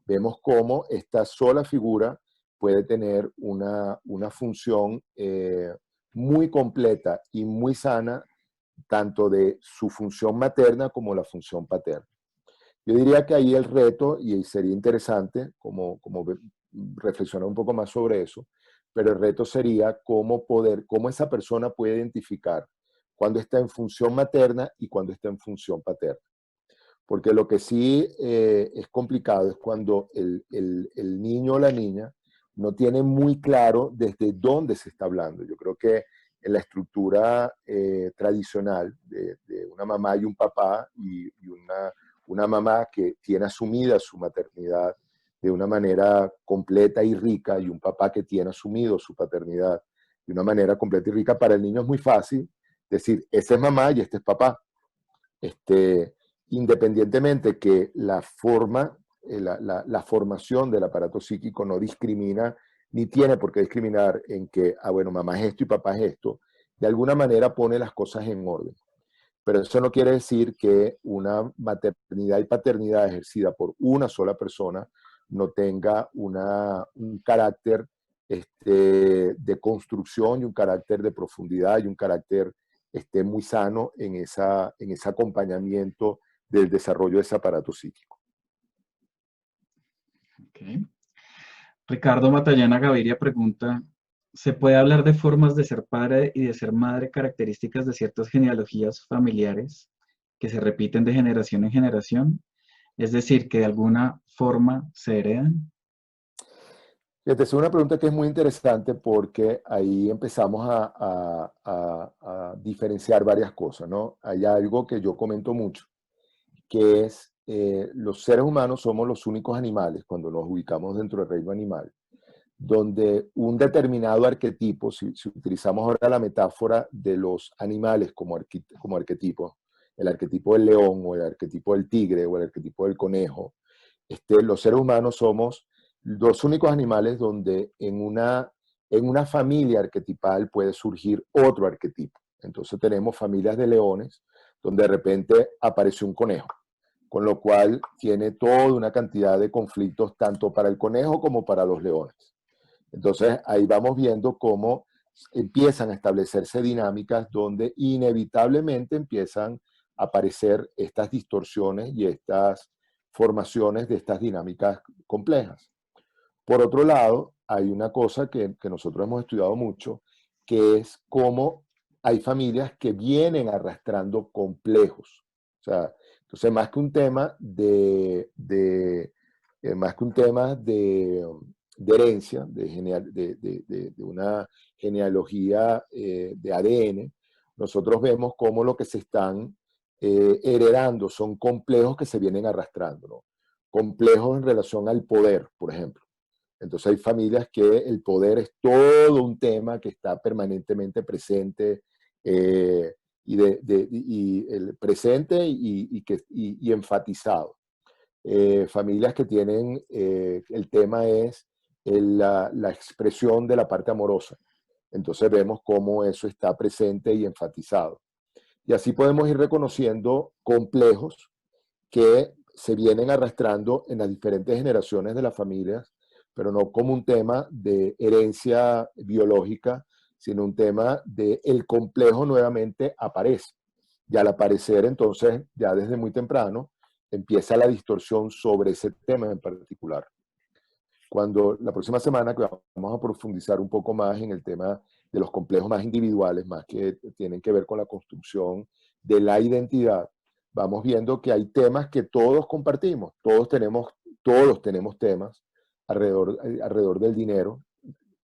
vemos cómo esta sola figura puede tener una función muy completa y muy sana, tanto de su función materna como la función paterna. Yo diría que ahí el reto, y sería interesante como reflexionar un poco más sobre eso, pero el reto sería cómo esa persona puede identificar cuando está en función materna y cuando está en función paterna. Porque lo que sí es complicado es cuando el niño o la niña no tiene muy claro desde dónde se está hablando. Yo creo que en la estructura tradicional de una mamá y un papá y una mamá que tiene asumida su maternidad de una manera completa y rica y un papá que tiene asumido su paternidad de una manera completa y rica, para el niño es muy fácil decir, ese es mamá y este es papá. Independientemente que la forma, la formación del aparato psíquico no discrimina, ni tiene por qué discriminar en que, bueno, mamá es esto y papá es esto, de alguna manera pone las cosas en orden. Pero eso no quiere decir que una maternidad y paternidad ejercida por una sola persona no tenga un carácter de construcción y un carácter de profundidad y un carácter muy sano en ese acompañamiento del desarrollo de ese aparato psíquico. Ok. Ricardo Matallana Gaviria pregunta, ¿se puede hablar de formas de ser padre y de ser madre características de ciertas genealogías familiares que se repiten de generación en generación? Es decir, que de alguna forma se heredan. Esta es una pregunta que es muy interesante porque ahí empezamos a diferenciar varias cosas, ¿no? Hay algo que yo comento mucho, que es los seres humanos somos los únicos animales, cuando nos ubicamos dentro del reino animal, donde un determinado arquetipo, si utilizamos ahora la metáfora de los animales como arquetipo, el arquetipo del león o el arquetipo del tigre o el arquetipo del conejo, los seres humanos somos los únicos animales donde en una familia arquetipal puede surgir otro arquetipo. Entonces tenemos familias de leones donde de repente aparece un conejo, con lo cual tiene toda una cantidad de conflictos tanto para el conejo como para los leones. Entonces ahí vamos viendo cómo empiezan a establecerse dinámicas donde inevitablemente empiezan a aparecer estas distorsiones y estas formaciones de estas dinámicas complejas. Por otro lado, hay una cosa que nosotros hemos estudiado mucho, que es cómo hay familias que vienen arrastrando complejos. O sea, entonces más que un tema de herencia, de una genealogía de ADN, nosotros vemos cómo lo que se están heredando, son complejos que se vienen arrastrando, ¿no? Complejos en relación al poder, por ejemplo. Entonces hay familias que el poder es todo un tema que está permanentemente presente, y el presente y enfatizado. Familias que tienen, el tema es la expresión de la parte amorosa. Entonces vemos cómo eso está presente y enfatizado. Y así podemos ir reconociendo complejos que se vienen arrastrando en las diferentes generaciones de las familias, pero no como un tema de herencia biológica, sino un tema de el complejo nuevamente aparece. Y al aparecer, entonces, ya desde muy temprano, empieza la distorsión sobre ese tema en particular. Cuando la próxima semana que vamos a profundizar un poco más en el tema de los complejos más individuales, más que tienen que ver con la construcción de la identidad, vamos viendo que hay temas que todos compartimos, todos tenemos temas alrededor del dinero,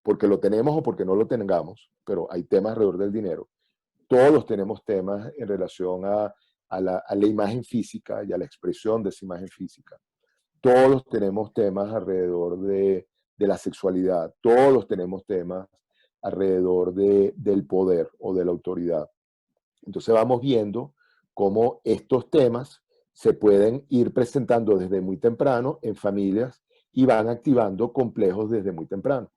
porque lo tenemos o porque no lo tengamos, pero hay temas alrededor del dinero. Todos tenemos temas en relación a la imagen física y a la expresión de esa imagen física. Todos tenemos temas alrededor de la sexualidad, todos tenemos temas alrededor del poder o de la autoridad. Entonces vamos viendo cómo estos temas se pueden ir presentando desde muy temprano en familias y van activando complejos desde muy temprano.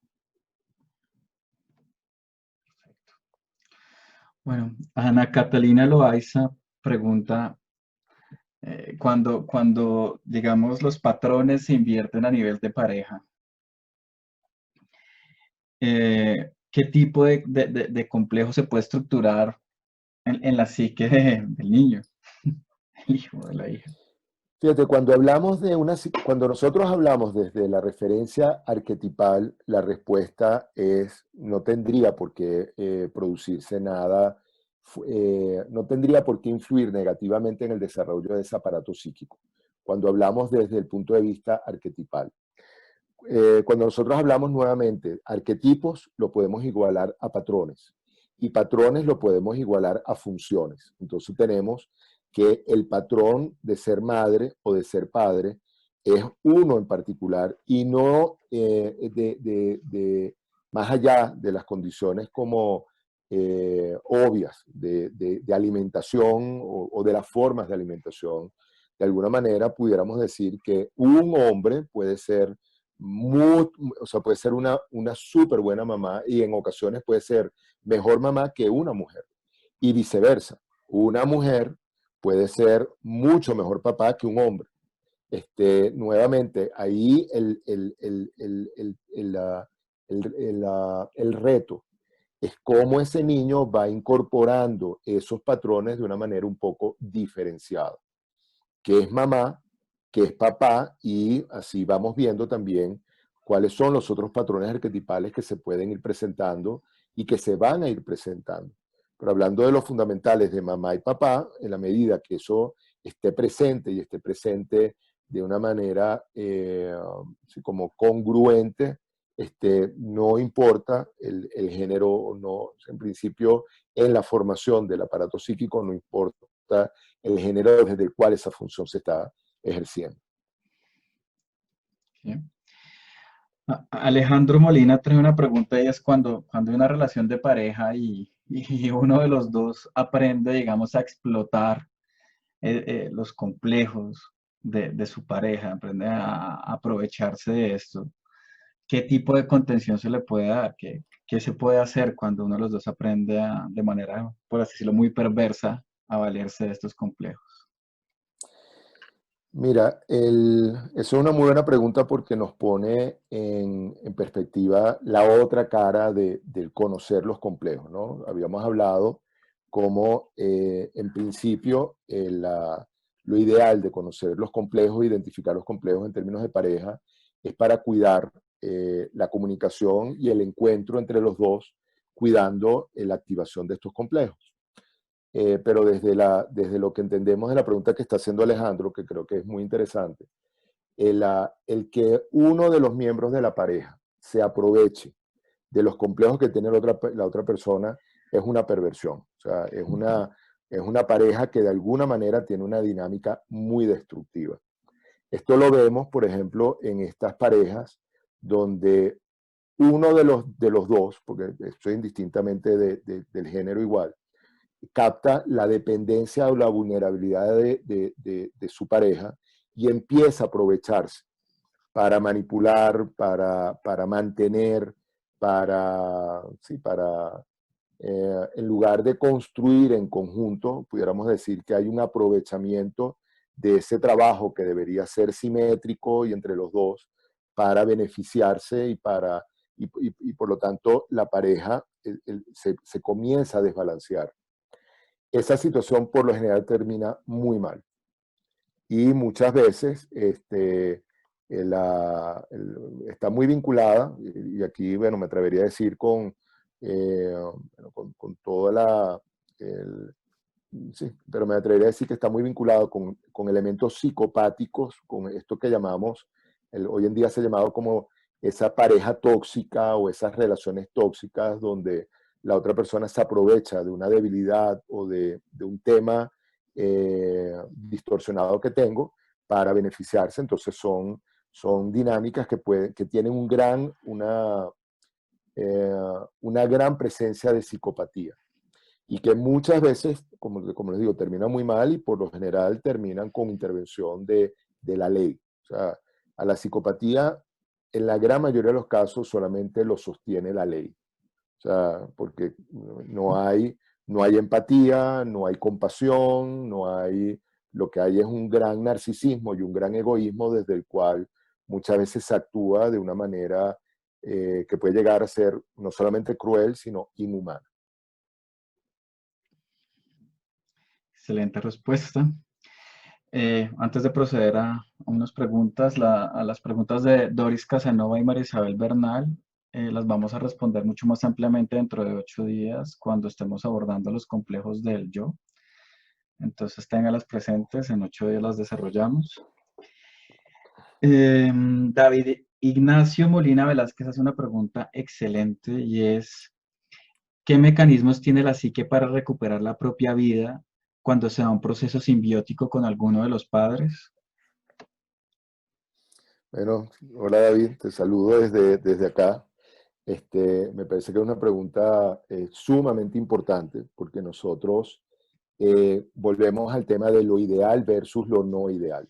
Bueno, Ana Catalina Loaiza pregunta, cuando, digamos, los patrones se invierten a nivel de pareja, ¿qué tipo de complejo se puede estructurar en la psique del niño, el hijo de la hija? Fíjate, cuando nosotros hablamos desde la referencia arquetipal, la respuesta es, no tendría por qué producirse nada, no tendría por qué influir negativamente en el desarrollo de ese aparato psíquico, cuando hablamos desde el punto de vista arquetipal. Cuando nosotros hablamos nuevamente, arquetipos lo podemos igualar a patrones y patrones lo podemos igualar a funciones. Entonces tenemos que el patrón de ser madre o de ser padre es uno en particular y no más allá de las condiciones como obvias de alimentación o de las formas de alimentación. De alguna manera pudiéramos decir que un hombre puede ser o sea, puede ser una súper buena mamá y en ocasiones puede ser mejor mamá que una mujer. Y viceversa, una mujer puede ser mucho mejor papá que un hombre. Nuevamente, ahí el reto es cómo ese niño va incorporando esos patrones de una manera un poco diferenciada. ¿Qué es mamá? ¿Qué es papá? Y así vamos viendo también cuáles son los otros patrones arquetipales que se pueden ir presentando y que se van a ir presentando. Pero hablando de los fundamentales de mamá y papá, en la medida que eso esté presente y esté presente de una manera así como congruente, no importa el género, no, en principio en la formación del aparato psíquico no importa el género desde el cual esa función se está ejerciendo. ¿Sí? Alejandro Molina trae una pregunta y es cuando hay una relación de pareja y uno de los dos aprende, digamos, a explotar los complejos de su pareja, aprende a aprovecharse de esto. ¿Qué tipo de contención se le puede dar? ¿Qué se puede hacer cuando uno de los dos aprende de manera, por así decirlo, muy perversa a valerse de estos complejos? Mira, eso es una muy buena pregunta porque nos pone en perspectiva la otra cara del conocer los complejos, ¿no? Habíamos hablado como en principio lo ideal de conocer los complejos, identificar los complejos en términos de pareja, es para cuidar la comunicación y el encuentro entre los dos, cuidando la activación de estos complejos. Pero desde lo que entendemos de la pregunta que está haciendo Alejandro, que creo que es muy interesante, el que uno de los miembros de la pareja se aproveche de los complejos que tiene la otra persona es una perversión. O sea, Es una pareja que de alguna manera tiene una dinámica muy destructiva. Esto lo vemos, por ejemplo, en estas parejas donde uno de los dos, porque esto es indistintamente del género igual, capta la dependencia o la vulnerabilidad de su pareja y empieza a aprovecharse para manipular, para mantener, sí, en lugar de construir en conjunto, pudiéramos decir que hay un aprovechamiento de ese trabajo que debería ser simétrico y entre los dos para beneficiarse y por lo tanto la pareja se comienza a desbalancear. Esa situación por lo general termina muy mal y muchas veces está muy vinculada, y aquí, bueno, me atrevería a decir bueno, con toda el, sí, pero me atrevería a decir que está muy vinculado con elementos psicopáticos, con esto que llamamos, hoy en día se ha llamado como esa pareja tóxica o esas relaciones tóxicas donde la otra persona se aprovecha de una debilidad o de un tema distorsionado que tengo para beneficiarse. Entonces son dinámicas que tienen eh, una gran presencia de psicopatía y que muchas veces, como les digo, terminan muy mal y por lo general terminan con intervención de la ley. O sea, a la psicopatía, en la gran mayoría de los casos, solamente lo sostiene la ley. O sea, porque no hay empatía, no hay compasión, lo que hay es un gran narcisismo y un gran egoísmo desde el cual muchas veces se actúa de una manera que puede llegar a ser no solamente cruel, sino inhumana. Excelente respuesta. Antes de proceder a unas preguntas, a las preguntas de Doris Casanova y María Isabel Bernal, las vamos a responder mucho más ampliamente dentro de 8 días, cuando estemos abordando los complejos del yo. Entonces, ténganlas presentes, en 8 días las desarrollamos. David Ignacio Molina Velázquez hace una pregunta excelente y es: ¿qué mecanismos tiene la psique para recuperar la propia vida cuando se da un proceso simbiótico con alguno de los padres? Bueno, hola David, te saludo desde acá. Me parece que es una pregunta sumamente importante porque nosotros volvemos al tema de lo ideal versus lo no ideal.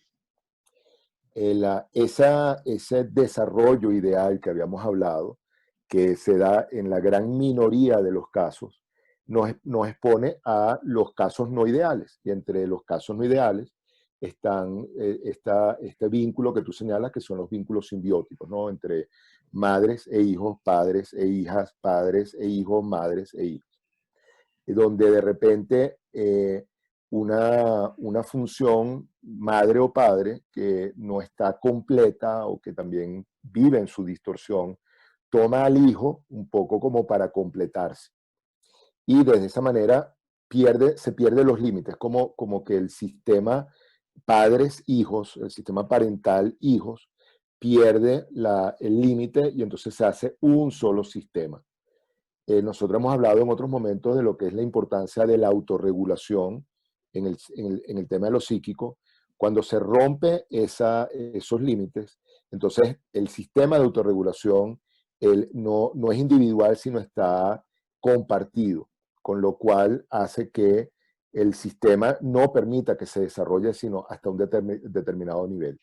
Ese desarrollo ideal que habíamos hablado, que se da en la gran minoría de los casos, nos expone a los casos no ideales. Y entre los casos no ideales está este vínculo que tú señalas, que son los vínculos simbióticos, ¿no? Entre madres e hijos, padres e hijas, padres e hijos, madres e hijos. Donde de repente una función madre o padre que no está completa o que también vive en su distorsión, toma al hijo un poco como para completarse. Y de esa manera se pierde los límites, como que el sistema padres-hijos, el sistema parental-hijos, pierde el límite y entonces se hace un solo sistema. Nosotros hemos hablado en otros momentos de lo que es la importancia de la autorregulación en el tema de lo psíquico. Cuando se rompe esos límites, entonces el sistema de autorregulación no es individual, sino está compartido, con lo cual hace que el sistema no permita que se desarrolle sino hasta un determinado nivel.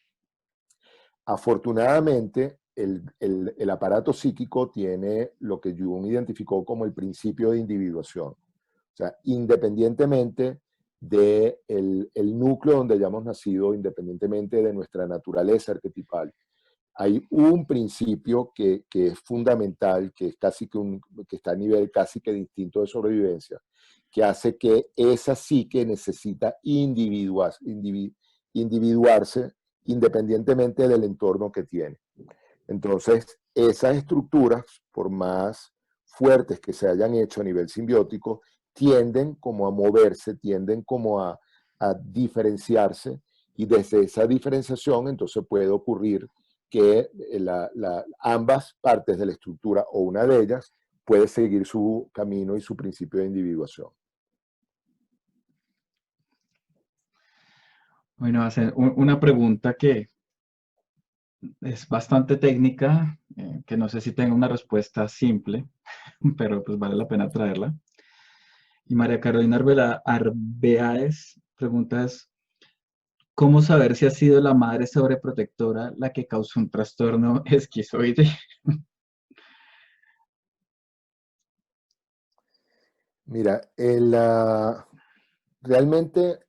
Afortunadamente, el aparato psíquico tiene lo que Jung identificó como el principio de individuación. O sea, independientemente del el núcleo donde hayamos nacido, independientemente de nuestra naturaleza arquetipal, hay un principio que es fundamental, que es que está a nivel casi que de instinto de sobrevivencia, que hace que esa psique necesita individuarse independientemente del entorno que tiene. Entonces, esas estructuras, por más fuertes que se hayan hecho a nivel simbiótico, tienden como a moverse, tienden como a diferenciarse, y desde esa diferenciación entonces puede ocurrir que ambas partes de la estructura o una de ellas puede seguir su camino y su principio de individuación. Bueno, hacer una pregunta que es bastante técnica, que no sé si tengo una respuesta simple, pero pues vale la pena traerla. Y María Carolina Arbeáez pregunta es, ¿cómo saber si ha sido la madre sobreprotectora la que causó un trastorno esquizoide? Mira, realmente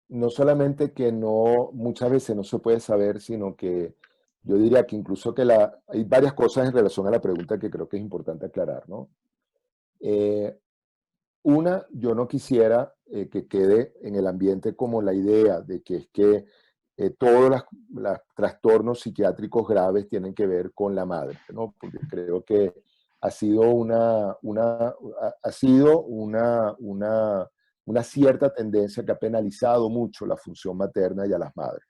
no solamente que no, muchas veces no se puede saber, sino que yo diría que incluso que hay varias cosas en relación a la pregunta que creo que es importante aclarar, ¿no? Eh, Una, yo no quisiera que quede en el ambiente como la idea de que es que todos los trastornos psiquiátricos graves tienen que ver con la madre, ¿no? Porque creo que ha sido ha sido una cierta tendencia que ha penalizado mucho la función materna y a las madres.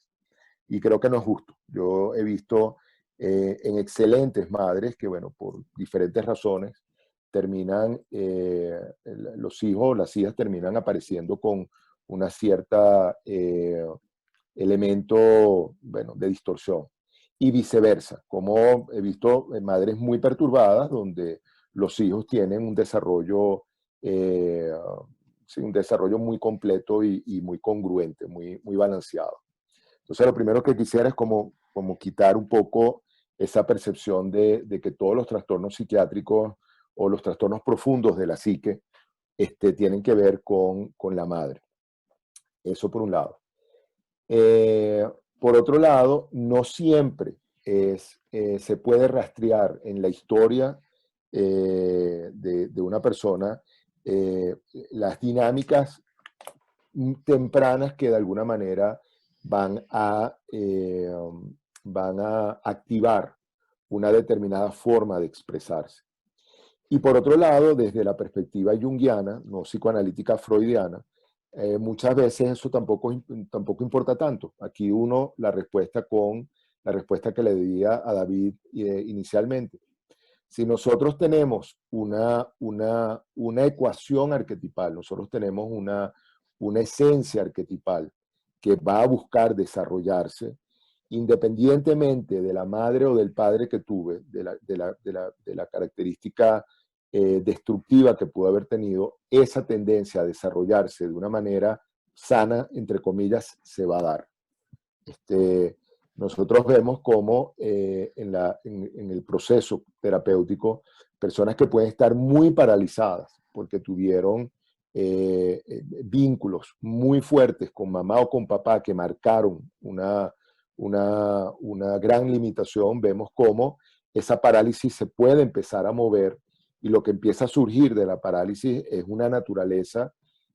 Y creo que no es justo. Yo he visto en excelentes madres que, bueno, por diferentes razones, terminan, los hijos, las hijas terminan apareciendo con una cierta elemento, bueno, de distorsión. Y viceversa, como he visto madres muy perturbadas donde los hijos tienen un desarrollo, eh, sí, un desarrollo muy completo y muy congruente, muy balanceado. Entonces, lo primero que quisiera es como quitar un poco esa percepción de que todos los trastornos psiquiátricos o los trastornos profundos de la psique tienen que ver con la madre. Eso por un lado. Eh, por otro lado, no siempre se puede rastrear en la historia de una persona eh, las dinámicas tempranas que de alguna manera van a, eh, van a activar una determinada forma de expresarse. Y por otro lado, desde la perspectiva junguiana, no psicoanalítica freudiana, muchas veces eso tampoco importa tanto. Aquí uno la respuesta que le di a David inicialmente. Si nosotros tenemos una ecuación arquetipal, nosotros tenemos una esencia arquetipal que va a buscar desarrollarse, independientemente de la madre o del padre que tuve, de la característica destructiva que pudo haber tenido, esa tendencia a desarrollarse de una manera sana, entre comillas, se va a dar. Este, Nosotros vemos cómo en el proceso terapéutico, personas que pueden estar muy paralizadas porque tuvieron vínculos muy fuertes con mamá o con papá que marcaron una gran limitación, vemos cómo esa parálisis se puede empezar a mover y lo que empieza a surgir de la parálisis es una naturaleza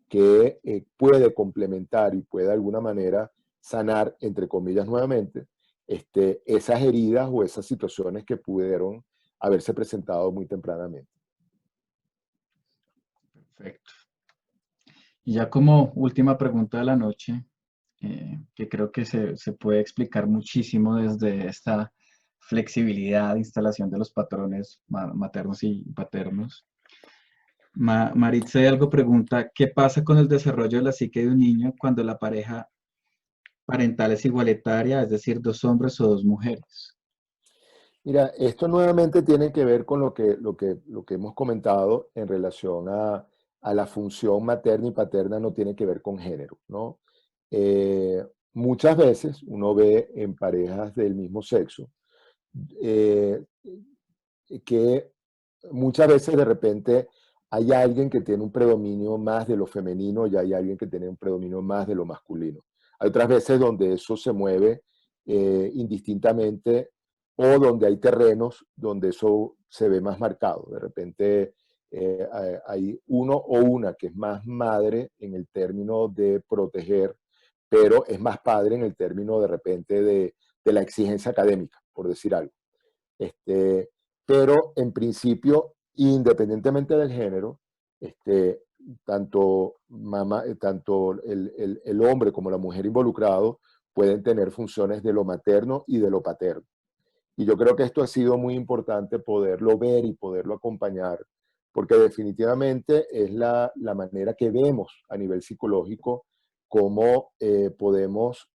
que puede complementar y puede de alguna manera sanar, entre comillas, nuevamente, esas heridas o esas situaciones que pudieron haberse presentado muy tempranamente. Perfecto. Y ya como última pregunta de la noche, que creo que se puede explicar muchísimo desde esta flexibilidad, instalación de los patrones maternos y paternos. Maritza de Algo pregunta, ¿qué pasa con el desarrollo de la psique de un niño cuando la pareja parental es igualitaria, es decir, dos hombres o dos mujeres? Mira, esto nuevamente tiene que ver con lo que hemos comentado en relación a la función materna y paterna, no tiene que ver con género, ¿no? Eh, Muchas veces uno ve en parejas del mismo sexo eh, que muchas veces de repente hay alguien que tiene un predominio más de lo femenino y hay alguien que tiene un predominio más de lo masculino. Hay otras veces donde eso se mueve indistintamente o donde hay terrenos donde eso se ve más marcado. De repente hay uno o una que es más madre en el término de proteger, pero es más padre en el término de repente de la exigencia académica, por decir algo. Este, pero en principio, independientemente del género, este, tanto el hombre como la mujer involucrado pueden tener funciones de lo materno y de lo paterno. Y yo creo que esto ha sido muy importante poderlo ver y poderlo acompañar, porque definitivamente es la manera que vemos a nivel psicológico cómo podemos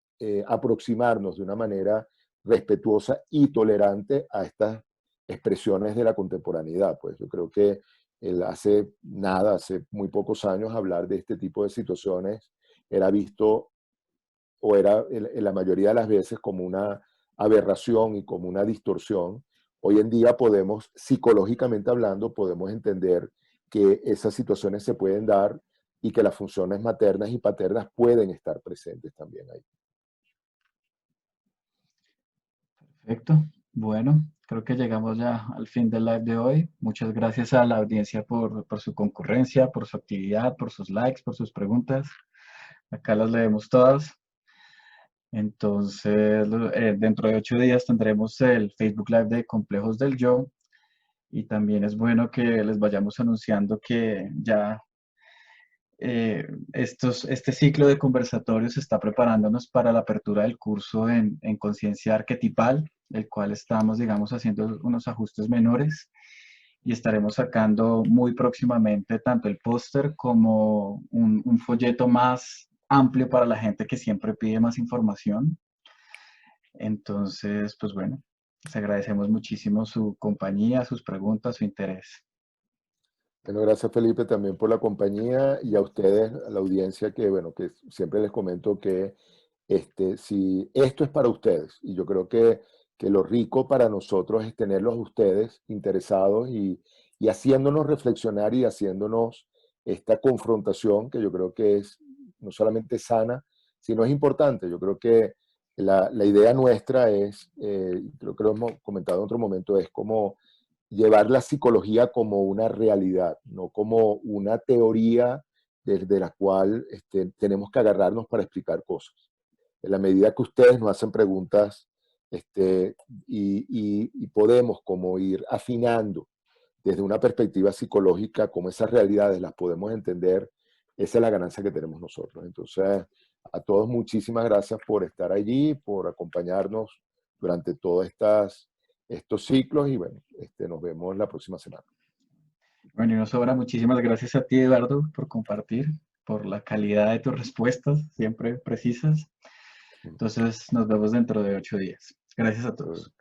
aproximarnos de una manera respetuosa y tolerante a estas expresiones de la contemporaneidad. Pues yo creo que hace muy pocos años, hablar de este tipo de situaciones era visto, o era en la mayoría de las veces, como una aberración y como una distorsión. Hoy en día podemos, psicológicamente hablando, podemos entender que esas situaciones se pueden dar y que las funciones maternas y paternas pueden estar presentes también ahí. Perfecto. Bueno, creo que llegamos ya al fin del live de hoy. Muchas gracias a la audiencia por su concurrencia, por su actividad, por sus likes, por sus preguntas. Acá las leemos todas. Entonces, dentro de 8 días tendremos el Facebook Live de Complejos del Yo, y también es bueno que les vayamos anunciando que ya este ciclo de conversatorios está preparándonos para la apertura del curso en conciencia arquetipal, el cual estamos, digamos, haciendo unos ajustes menores, y estaremos sacando muy próximamente tanto el póster como un folleto más amplio para la gente que siempre pide más información. Entonces, pues bueno, les agradecemos muchísimo su compañía, sus preguntas, su interés. Bueno, gracias Felipe también por la compañía, y a ustedes, a la audiencia, que bueno, que siempre les comento que si esto es para ustedes, y yo creo que lo rico para nosotros es tenerlos a ustedes interesados y haciéndonos reflexionar y haciéndonos esta confrontación, que yo creo que es no solamente sana, sino es importante. Yo creo que la idea nuestra es, creo que lo hemos comentado en otro momento, es como llevar la psicología como una realidad, no como una teoría desde la cual tenemos que agarrarnos para explicar cosas. En la medida que ustedes nos hacen preguntas, y podemos como ir afinando desde una perspectiva psicológica, como esas realidades las podemos entender, esa es la ganancia que tenemos nosotros. Entonces, a todos muchísimas gracias por estar allí, por acompañarnos durante todos estos ciclos, y bueno, nos vemos la próxima semana. Bueno, y nos sobra, muchísimas gracias a ti, Eduardo, por compartir, por la calidad de tus respuestas, siempre precisas. Entonces, nos vemos dentro de 8 días. Gracias a todos.